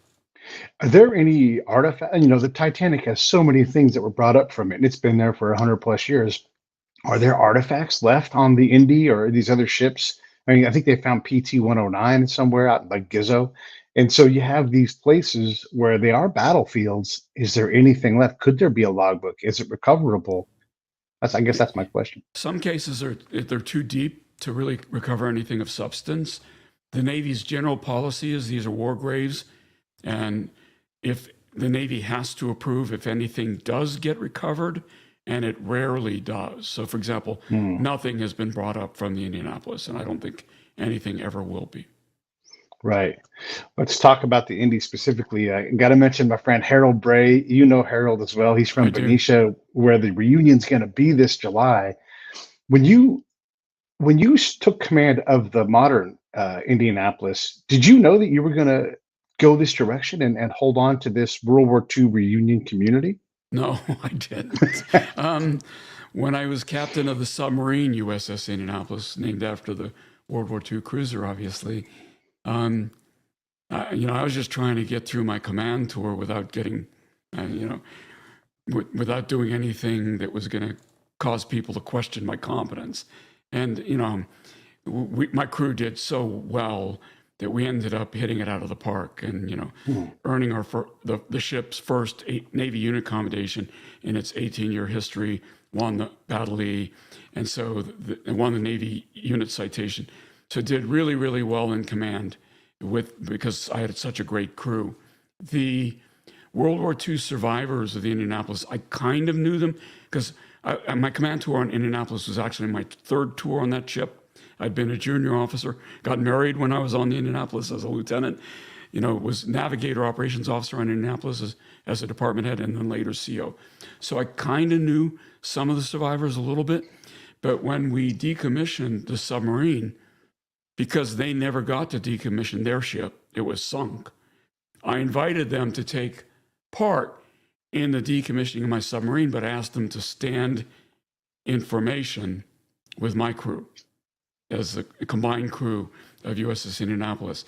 S1: Are there any artifacts? The Titanic has so many things that were brought up from it, and it's been there for 100 plus years. Are there artifacts left on the Indy or these other ships? I mean, I think they found PT 109 somewhere out in like Gizzo. And so you have these places where they are battlefields. Is there anything left? Could there be a logbook? Is it recoverable? I guess that's my question.
S2: Some cases they're too deep to really recover anything of substance. The Navy's general policy is these are war graves, and if the Navy has to approve if anything does get recovered, and it rarely does. So, for example, nothing has been brought up from the Indianapolis, and I don't think anything ever will be.
S1: Right. Let's talk about the Indy specifically. Got to mention my friend Harold Bray. You know Harold as well. He's
S2: I
S1: from
S2: do.
S1: Benicia, where the reunion's going to be this July. When you took command of the modern Indianapolis, did you know that you were going to go this direction and hold on to this World War II reunion community?
S2: No, I didn't. When I was captain of the submarine USS Indianapolis, named after the World War II cruiser, obviously, I was just trying to get through my command tour without getting, without doing anything that was going to cause people to question my competence. And, my crew did so well that we ended up hitting it out of the park and, earning the ship's first Navy unit commendation in its 18-year history, won the Battle E, and so won the Navy unit citation. So did really, really well in command because I had such a great crew. The World War II survivors of the Indianapolis, I kind of knew them because my command tour on Indianapolis was actually my third tour on that ship. I'd been a junior officer, got married when I was on the Indianapolis as a lieutenant, was navigator operations officer on Indianapolis as a department head and then later CO. So I kind of knew some of the survivors a little bit, but when we decommissioned the submarine, because they never got to decommission their ship, it was sunk, I invited them to take part in the decommissioning of my submarine, but I asked them to stand information with my crew as a combined crew of USS Indianapolis.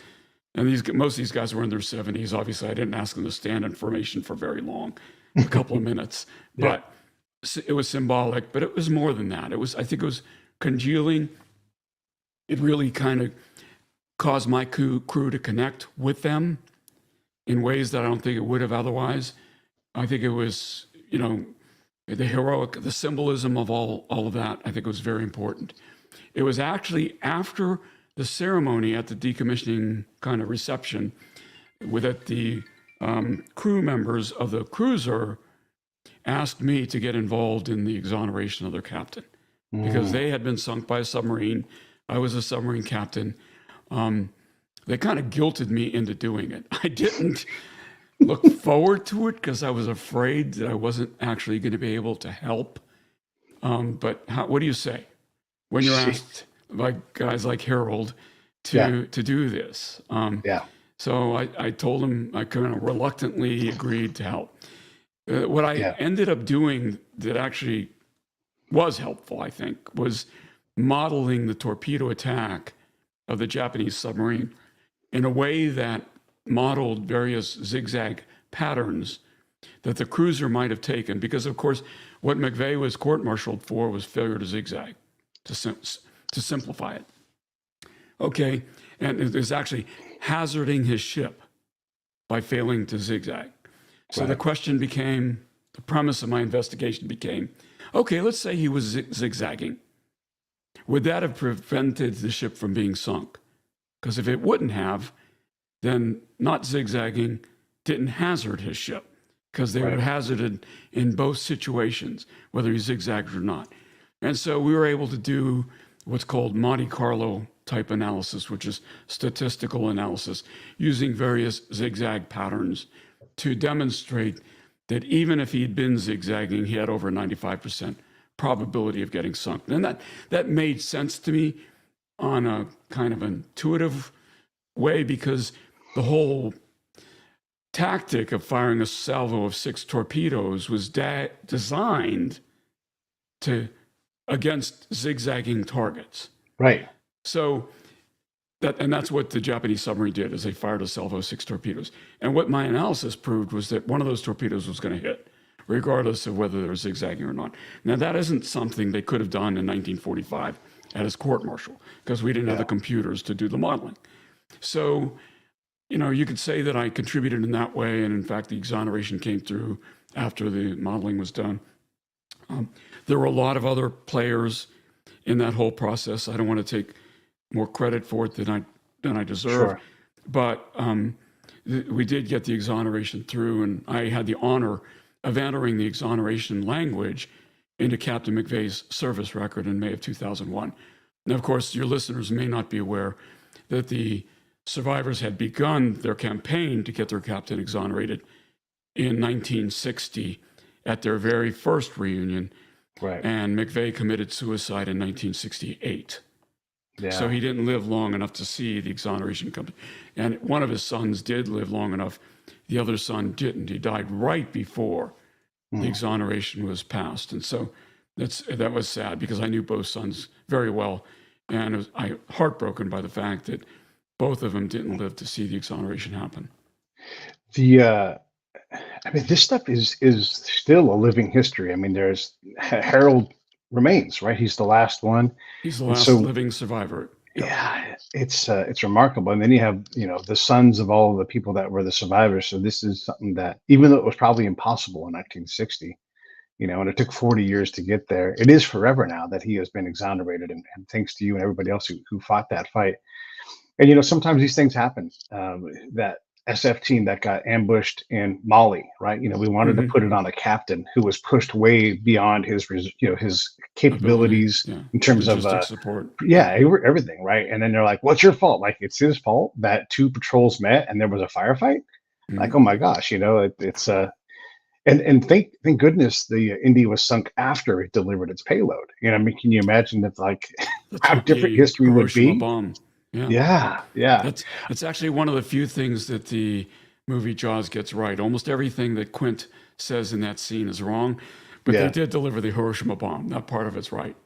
S2: And most of these guys were in their 70s. Obviously, I didn't ask them to stand information for very long, a couple of minutes.
S1: Yeah.
S2: But it was symbolic, but it was more than that. I think it was congealing. It really kind of caused my crew to connect with them in ways that I don't think it would have otherwise. I think it was, the heroic, the symbolism of all of that, I think it was very important. It was actually after the ceremony at the decommissioning kind of reception that the crew members of the cruiser asked me to get involved in the exoneration of their captain because they had been sunk by a submarine. I was a submarine captain. They kind of guilted me into doing it. I didn't look forward to it because I was afraid that I wasn't actually going to be able to help. But what do you say when you're asked by guys like Harold to do this? So I told him I kind of reluctantly agreed to help. What I ended up doing that actually was helpful, I think, was modeling the torpedo attack of the Japanese submarine in a way that modeled various zigzag patterns that the cruiser might have taken. Because, of course, what McVay was court-martialed for was failure to zigzag, to simplify it. Okay, and it was actually hazarding his ship by failing to zigzag. So the question became, the premise of my investigation became, okay, let's say he was zigzagging. Would that have prevented the ship from being sunk? Because if it wouldn't have, then not zigzagging didn't hazard his ship because they were hazarded in both situations, whether he zigzagged or not. And so we were able to do what's called Monte Carlo type analysis, which is statistical analysis, using various zigzag patterns to demonstrate that even if he'd been zigzagging, he had over 95% probability of getting sunk. And that made sense to me on a kind of intuitive way because the whole tactic of firing a salvo of 6 torpedoes was designed to against zigzagging targets.
S1: Right.
S2: So that's what the Japanese submarine did, is they fired a salvo of 6 torpedoes. And what my analysis proved was that one of those torpedoes was going to hit, regardless of whether they were zigzagging or not. Now, that isn't something they could have done in 1945 at his court-martial, because we didn't have the computers to do the modeling. So, you could say that I contributed in that way, and in fact, the exoneration came through after the modeling was done. There were a lot of other players in that whole process. I don't want to take more credit for it than I deserve,
S1: Sure.
S2: but we did get the exoneration through, and I had the honor of entering the exoneration language into Captain McVay's service record in May of 2001. Now, of course, your listeners may not be aware that the survivors had begun their campaign to get their captain exonerated in 1960 at their very first reunion.
S1: Right.
S2: And McVay committed suicide in 1968.
S1: Yeah.
S2: So he didn't live long enough to see the exoneration come. And one of his sons did live long enough. The other son didn't. He died right before the exoneration was passed. And so that was sad, because I knew both sons very well. And I was heartbroken by the fact that both of them didn't live to see the exoneration happen.
S1: This stuff is still a living history. I mean, there's Harold remains, right? He's the last one.
S2: He's the
S1: And
S2: last
S1: so,
S2: living survivor.
S1: yeah, it's remarkable. And then you have, the sons of all of the people that were the survivors. So this is something that, even though it was probably impossible in 1960, and it took 40 years to get there, it is forever now that he has been exonerated. And thanks to you and everybody else who fought that fight. And, sometimes these things happen. That SF team that got ambushed in Mali, right? We wanted to put it on a captain who was pushed way beyond his capabilities in terms of
S2: support.
S1: Everything, right? And then they're like, "What's your fault?" Like, it's his fault that 2 patrols met and there was a firefight. Like, oh my gosh, it's and thank goodness the Indy was sunk after it delivered its payload. I mean, can you imagine that, like, how different history would be?
S2: Bomb.
S1: Yeah.
S2: That's actually one of the few things that the movie Jaws gets right. Almost everything that Quint says in that scene is wrong, but they did deliver the Hiroshima bomb. That part of it's right.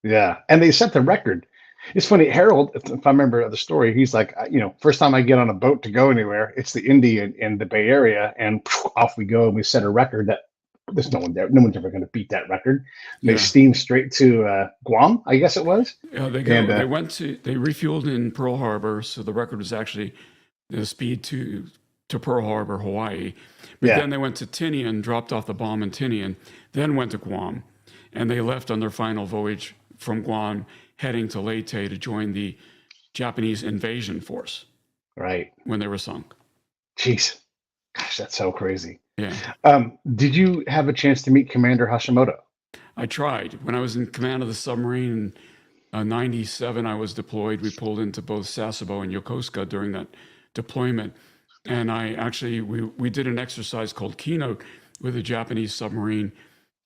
S1: Yeah, and they set the record. It's funny, Harold, if I remember the story, he's like, first time I get on a boat to go anywhere, it's the Indy in the Bay Area, and off we go, and we set a record that there's no one there. No one's ever going to beat that record. They steamed straight to Guam, I guess it was.
S2: Yeah, they refueled in Pearl Harbor, so the record was actually the speed to Pearl Harbor, Hawaii. But then they went to Tinian, dropped off the bomb in Tinian, then went to Guam, and they left on their final voyage from Guam, heading to Leyte to join the Japanese invasion force.
S1: Right.
S2: When they were sunk.
S1: Jeez. Gosh, that's so crazy.
S2: Yeah.
S1: Did you have a chance to meet Commander Hashimoto?
S2: I tried. When I was in command of the submarine in 97, I was deployed. We pulled into both Sasebo and Yokosuka during that deployment. And we did an exercise called Keynote with a Japanese submarine.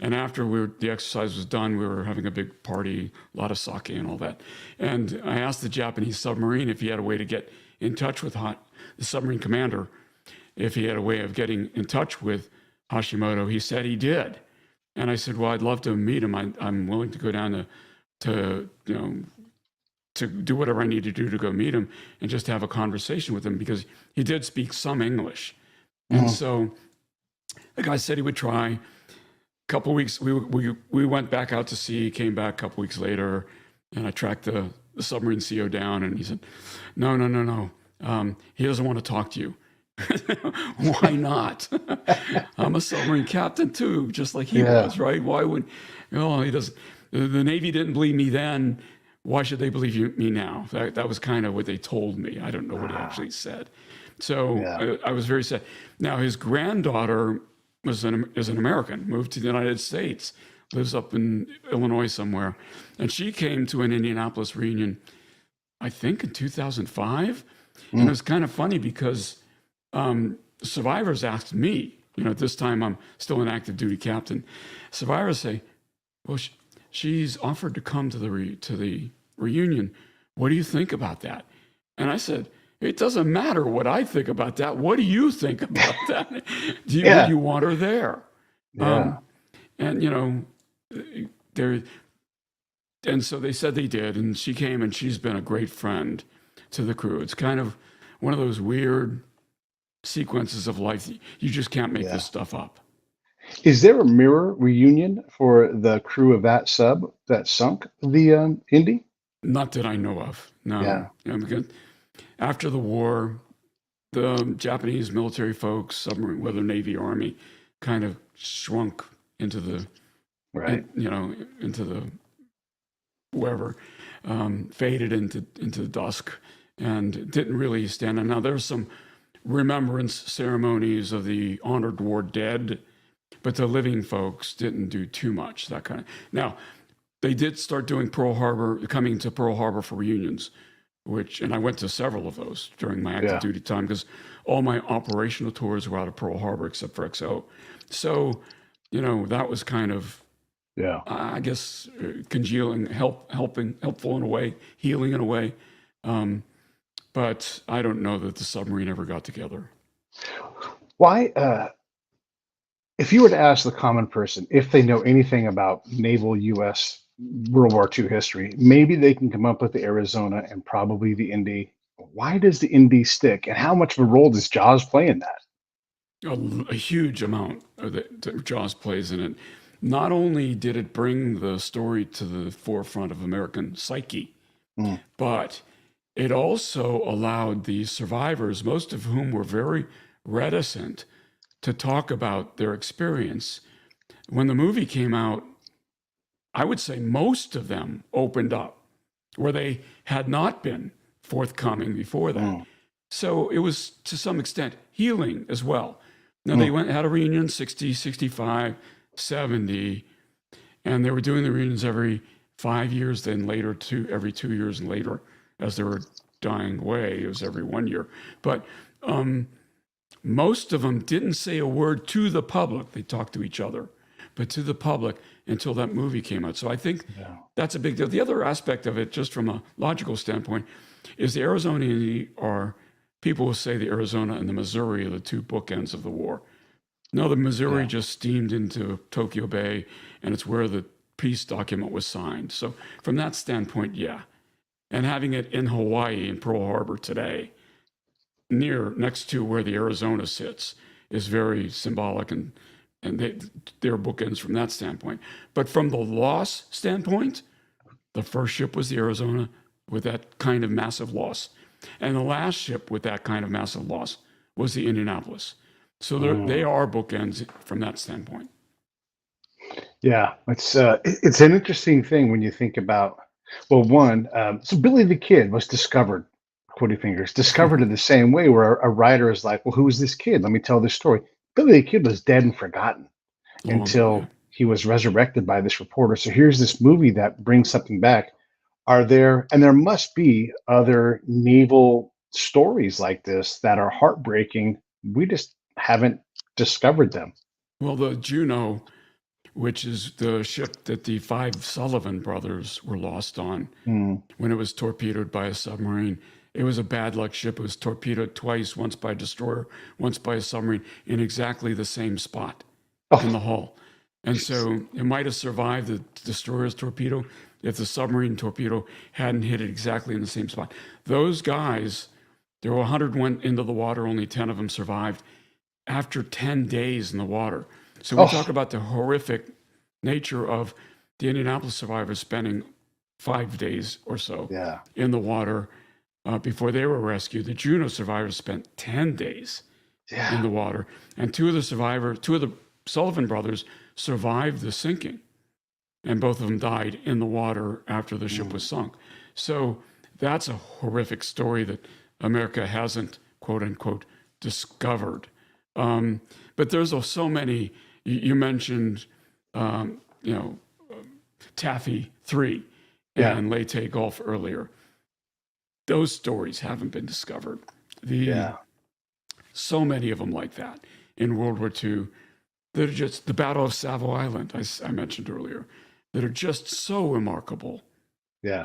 S2: And after the exercise was done, we were having a big party, a lot of sake and all that. And I asked the Japanese submarine if he had a way to get in touch with the submarine commander, if he had a way of getting in touch with Hashimoto. He said he did. And I said, well, I'd love to meet him. I'm willing to go down to do whatever I need to do to go meet him and just have a conversation with him, because he did speak some English. And so the guy said he would try. Couple weeks, we went back out to sea, came back a couple weeks later, and I tracked the submarine CO down, and he said, no, he doesn't want to talk to you. Why not? I'm a submarine captain too, just like he was, right? Why would, he doesn't, the Navy didn't believe me then, why should they believe me now? That was kind of what they told me. I don't know what he actually said. So I was very sad. Now, his granddaughter is an American, moved to the United States, lives up in Illinois somewhere. And she came to an Indianapolis reunion, I think in 2005. And it was kind of funny because survivors asked me, at this time I'm still an active duty captain. Survivors say, well, she's offered to come to the reunion. What do you think about that? And I said, it doesn't matter what I think about that. What do you think about that? Would
S1: Yeah.
S2: you want her there?
S1: Yeah.
S2: And there, and so they said they did, and she came, and she's been a great friend to the crew. It's kind of one of those weird sequences of life. You just can't make
S1: Yeah.
S2: this stuff up.
S1: Is there a mirror reunion for the crew of that sub that sunk the Indy?
S2: Not that I know of. No.
S1: Yeah.
S2: Because after the war, the Japanese military folks, submarine, whether Navy, Army, kind of shrunk into the,
S1: Right.
S2: into the wherever, faded into the dusk, and didn't really stand out. Now there's some remembrance ceremonies of the honored war dead, but the living folks didn't do too much. That kind of. Now they did start doing coming to Pearl Harbor for reunions, and I went to several of those during my active
S1: Yeah.
S2: duty time because all my operational tours were out of Pearl Harbor except for XO. So, that was kind of,
S1: Yeah.
S2: I guess, congealing, helpful in a way, healing in a way. But I don't know that the submarine ever got together.
S1: Why? If you were to ask the common person if they know anything about naval U.S. World War II history, maybe they can come up with the Arizona and probably the Indy. Why does the Indy stick, and how much of a role does Jaws play in that?
S2: A huge amount that Jaws plays in it. Not only did it bring the story to the forefront of American psyche,
S1: Mm.
S2: but it also allowed the survivors, most of whom were very reticent to talk about their experience. When the movie came out, I would say most of them opened up where they had not been forthcoming before that.
S1: Mm.
S2: So it was to some extent healing as well. Now
S1: Mm.
S2: they had a reunion 60, 65, 70, and they were doing the reunions every 5 years, then later every 2 years, and later as they were dying away, it was every 1 year. But most of them didn't say a word to the public. They talked to each other, but to the public until that movie came out. So I think that's a big deal. The other aspect of it, just from a logical standpoint, is the Arizona and the people will say the Arizona and the Missouri are the two bookends of the war. No, the Missouri just steamed into Tokyo Bay, and it's where the peace document was signed. So from that standpoint, yeah. And having it in Hawaii, in Pearl Harbor today, next to where the Arizona sits, is very symbolic, and they're bookends from that standpoint. But from the loss standpoint, the first ship was the Arizona with that kind of massive loss. And the last ship with that kind of massive loss was the Indianapolis. So they are bookends from that standpoint.
S1: Yeah, it's an interesting thing when you think about. Well, one, so Billy the Kid was discovered, quoting fingers, discovered in the same way where a writer is like, well, who is this kid? Let me tell this story. Billy the Kid was dead and forgotten
S2: Long ago, yeah.
S1: until he was resurrected by this reporter. So here's this movie that brings something back. There must be other naval stories like this that are heartbreaking. We just haven't discovered them.
S2: Well, the Juno, which is the ship that the 5 Sullivan brothers were lost on
S1: Mm.
S2: when it was torpedoed by a submarine. It was a bad luck ship. It was torpedoed twice, once by a destroyer, once by a submarine, in exactly the same spot in the hull. And so it might have survived the destroyer's torpedo if the submarine torpedo hadn't hit it exactly in the same spot. Those guys, there were 100 went into the water, only 10 of them survived after 10 days in the water. So we talk about the horrific nature of the Indianapolis survivors spending 5 days or so in the water before they were rescued. The Juno survivors spent 10 days in the water. And two of the Sullivan brothers survived the sinking. And both of them died in the water after the ship was sunk. So that's a horrific story that America hasn't, quote unquote, discovered. But there's so many. You mentioned, Taffy 3 and Leyte Gulf earlier. Those stories haven't been discovered. So many of them like that in World War II that are just the Battle of Savo Island, I mentioned earlier, that are just so remarkable.
S1: Yeah.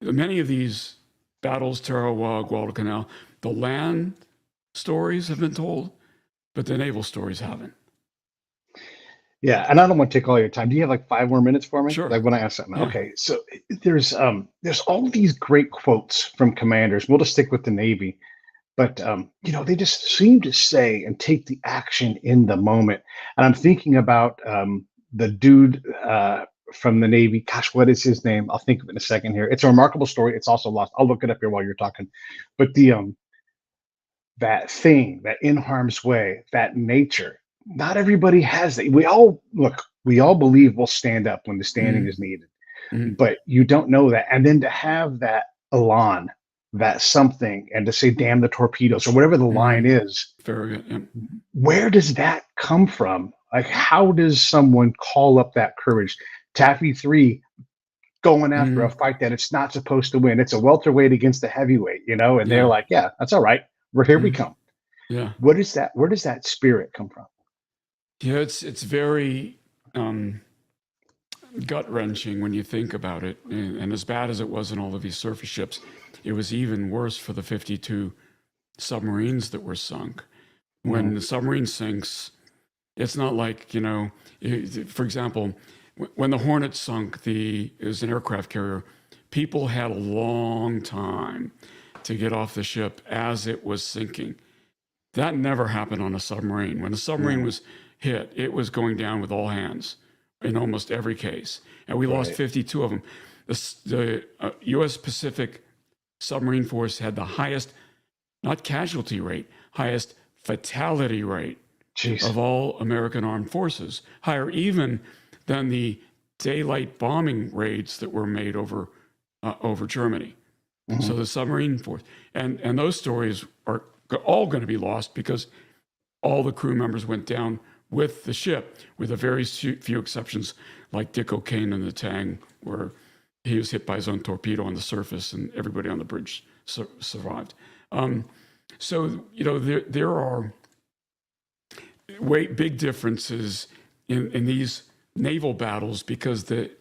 S2: Many of these battles, Tarawa, Guadalcanal. The land stories have been told, but the naval stories haven't.
S1: Yeah, and I don't want to take all your time. Do you have like 5 more minutes for me?
S2: Sure.
S1: Like when I ask something.
S2: Yeah.
S1: Okay, so there's all these great quotes from commanders. We'll just stick with the Navy, but they just seem to say and take the action in the moment. And I'm thinking about the dude from the Navy. Gosh, what is his name? I'll think of it in a second here. It's a remarkable story. It's also lost. I'll look it up here while you're talking. But the that thing, that in harm's way, that nature. Not everybody has that. We all believe we'll stand up when the standing
S2: Mhm.
S1: is needed,
S2: Mhm.
S1: but you don't know that. And then to have that elan, that something, and to say, damn the torpedoes, or whatever the line
S2: Mhm.
S1: is,
S2: Very good. Yeah.
S1: where does that come from? Like, how does someone call up that courage? Taffy 3 going after a
S2: Mhm.
S1: fight that it's not supposed to win. It's a welterweight against a heavyweight, and they're
S2: Yeah.
S1: like, yeah, that's all right. Here we
S2: Mhm.
S1: come.
S2: Yeah.
S1: What is that? Where does that spirit come from?
S2: Yeah. It's very gut wrenching when you think about it. And as bad as it was in all of these surface ships, it was even worse for the 52 submarines that were sunk. When the submarine sinks, it's not like, for example, when the Hornet sunk, it was an aircraft carrier, people had a long time to get off the ship as it was sinking. That never happened on a submarine. When a submarine was hit, it was going down with all hands in almost every case. And we lost
S1: Right.
S2: 52 of them. The U.S. Pacific Submarine Force had the highest, not casualty rate, highest fatality rate
S1: Jeez.
S2: of all American armed forces, higher even than the daylight bombing raids that were made over Germany. So the submarine force, and those stories are all going to be lost because all the crew members went down with the ship, with a very few exceptions, like Dick O'Kane in the Tang, where he was hit by his own torpedo on the surface, and everybody on the bridge survived. So there are big differences in these naval battles because the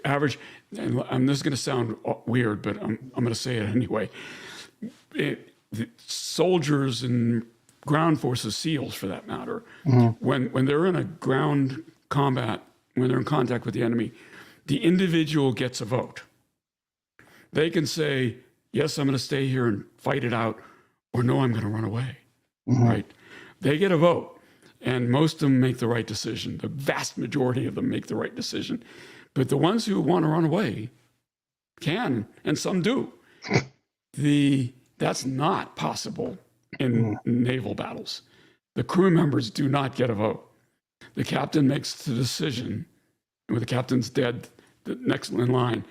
S2: average, and this is going to sound weird, but I'm going to say it anyway. The soldiers and ground forces, SEALs for that matter, when they're in a ground combat, when they're in contact with the enemy, the individual gets a vote. They can say, yes, I'm going to stay here and fight it out, or no, I'm going to run away, right? They get a vote, and most of them make the right decision. The vast majority of them make the right decision. But the ones who want to run away can, and some do. That's not possible in naval battles. The crew members do not get a vote. The captain makes the decision. And when the captain's dead, the next in line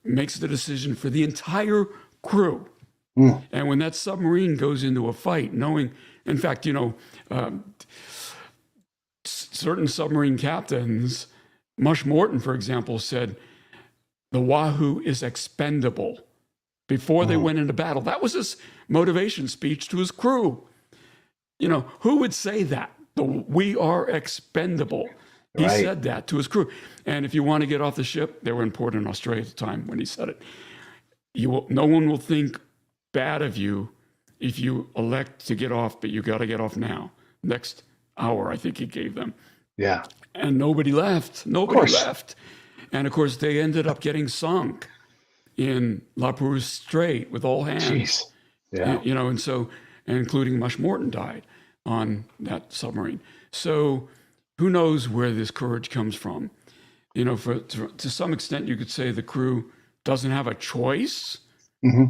S2: makes the decision for the entire crew. And when that submarine goes into a fight, knowing, in fact, certain submarine captains, Mush Morton, for example, said, the Wahoo is expendable. Before they went into battle, that was his motivation speech to his crew. Who would say that? We are expendable. He said that to his crew. And if you want to get off the ship, they were in port in Australia at the time when he said it. No one will think bad of you if you elect to get off, but you got to get off now. Next hour, I think he gave them.
S1: Yeah.
S2: And nobody left. Nobody left. And of course, they ended up getting sunk in La Perouse Strait with all hands.
S1: Jeez. Yeah.
S2: And so, including Mush Morton died on that submarine. So who knows where this courage comes from? To some extent, you could say the crew doesn't have a choice.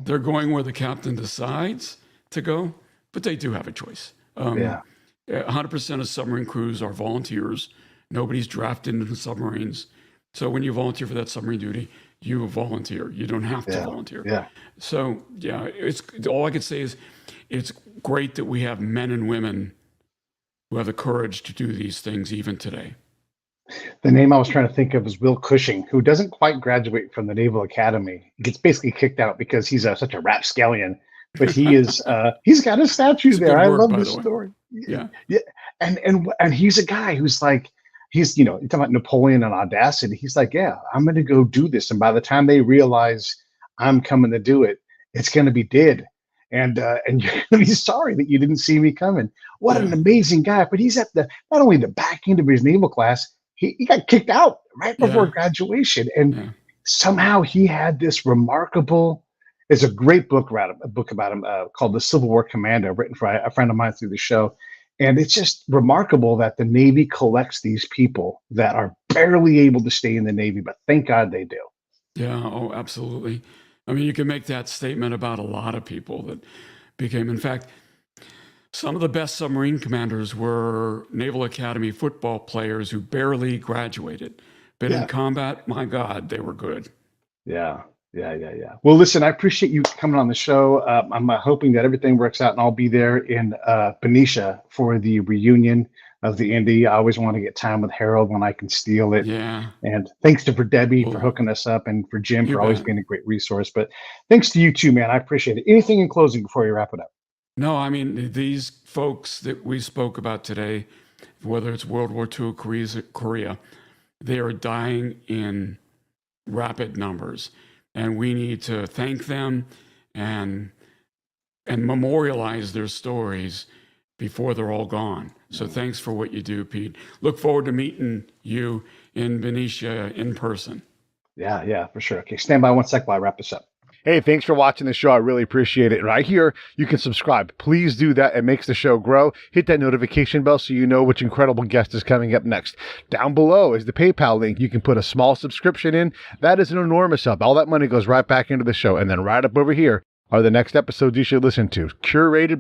S2: They're going where the captain decides to go, but they do have a choice. 100% of submarine crews are volunteers. Nobody's drafted into submarines. So when you volunteer for that submarine duty, you volunteer. You don't have to volunteer.
S1: Yeah.
S2: So it's all I could say is it's great that we have men and women who have the courage to do these things even today.
S1: The name I was trying to think of is Will Cushing, who doesn't quite graduate from the Naval Academy. He gets basically kicked out because he's such a rapscallion. But he is he's got a statue
S2: It's a
S1: there.
S2: good
S1: I
S2: word,
S1: love
S2: by
S1: this
S2: the way.
S1: story.
S2: Yeah.
S1: And he's a guy who's like, he's you talking about Napoleon and audacity. He's like, yeah, I'm going to go do this. And by the time they realize I'm coming to do it, it's going to be dead. And you're going to be sorry that you didn't see me coming. What an
S2: Yeah.
S1: amazing guy. But he's at not only the back end of his naval class, he got kicked out right before
S2: Yeah.
S1: graduation. And
S2: Yeah.
S1: somehow he had this remarkable, there's a great book about him called The Civil War Commander, written for a friend of mine through the show. And it's just remarkable that the Navy collects these people that are barely able to stay in the Navy, but thank God they do.
S2: Yeah. Oh, absolutely. I mean, you can make that statement about a lot of people that became, in fact, some of the best submarine commanders were Naval Academy football players who barely graduated. But in combat, my God, they were good.
S1: Yeah. Well, listen, I appreciate you coming on the show. I'm hoping that everything works out, and I'll be there in Benicia for the reunion of the Indy. I always want to get time with Harold when I can steal it.
S2: Yeah.
S1: And thanks to for Debbie for
S2: Well,
S1: hooking us up, and for Jim
S2: you
S1: for always
S2: bet.
S1: being a great resource. But thanks to you too, man. I appreciate it. Anything in closing before you wrap it up?
S2: No, I mean, these folks that we spoke about today, whether it's World War II, Korea, they are dying in rapid numbers. And we need to thank them and memorialize their stories before they're all gone. So thanks for what you do, Pete. Look forward to meeting you in Benicia in person.
S1: Yeah, for sure. Okay, stand by 1 sec while I wrap this up.
S3: Hey, thanks for watching the show. I really appreciate it. Right here, you can subscribe. Please do that. It makes the show grow. Hit that notification bell so you know which incredible guest is coming up next. Down below is the PayPal link. You can put a small subscription in. That is an enormous help. All that money goes right back into the show. And then right up over here are the next episodes you should listen to, curated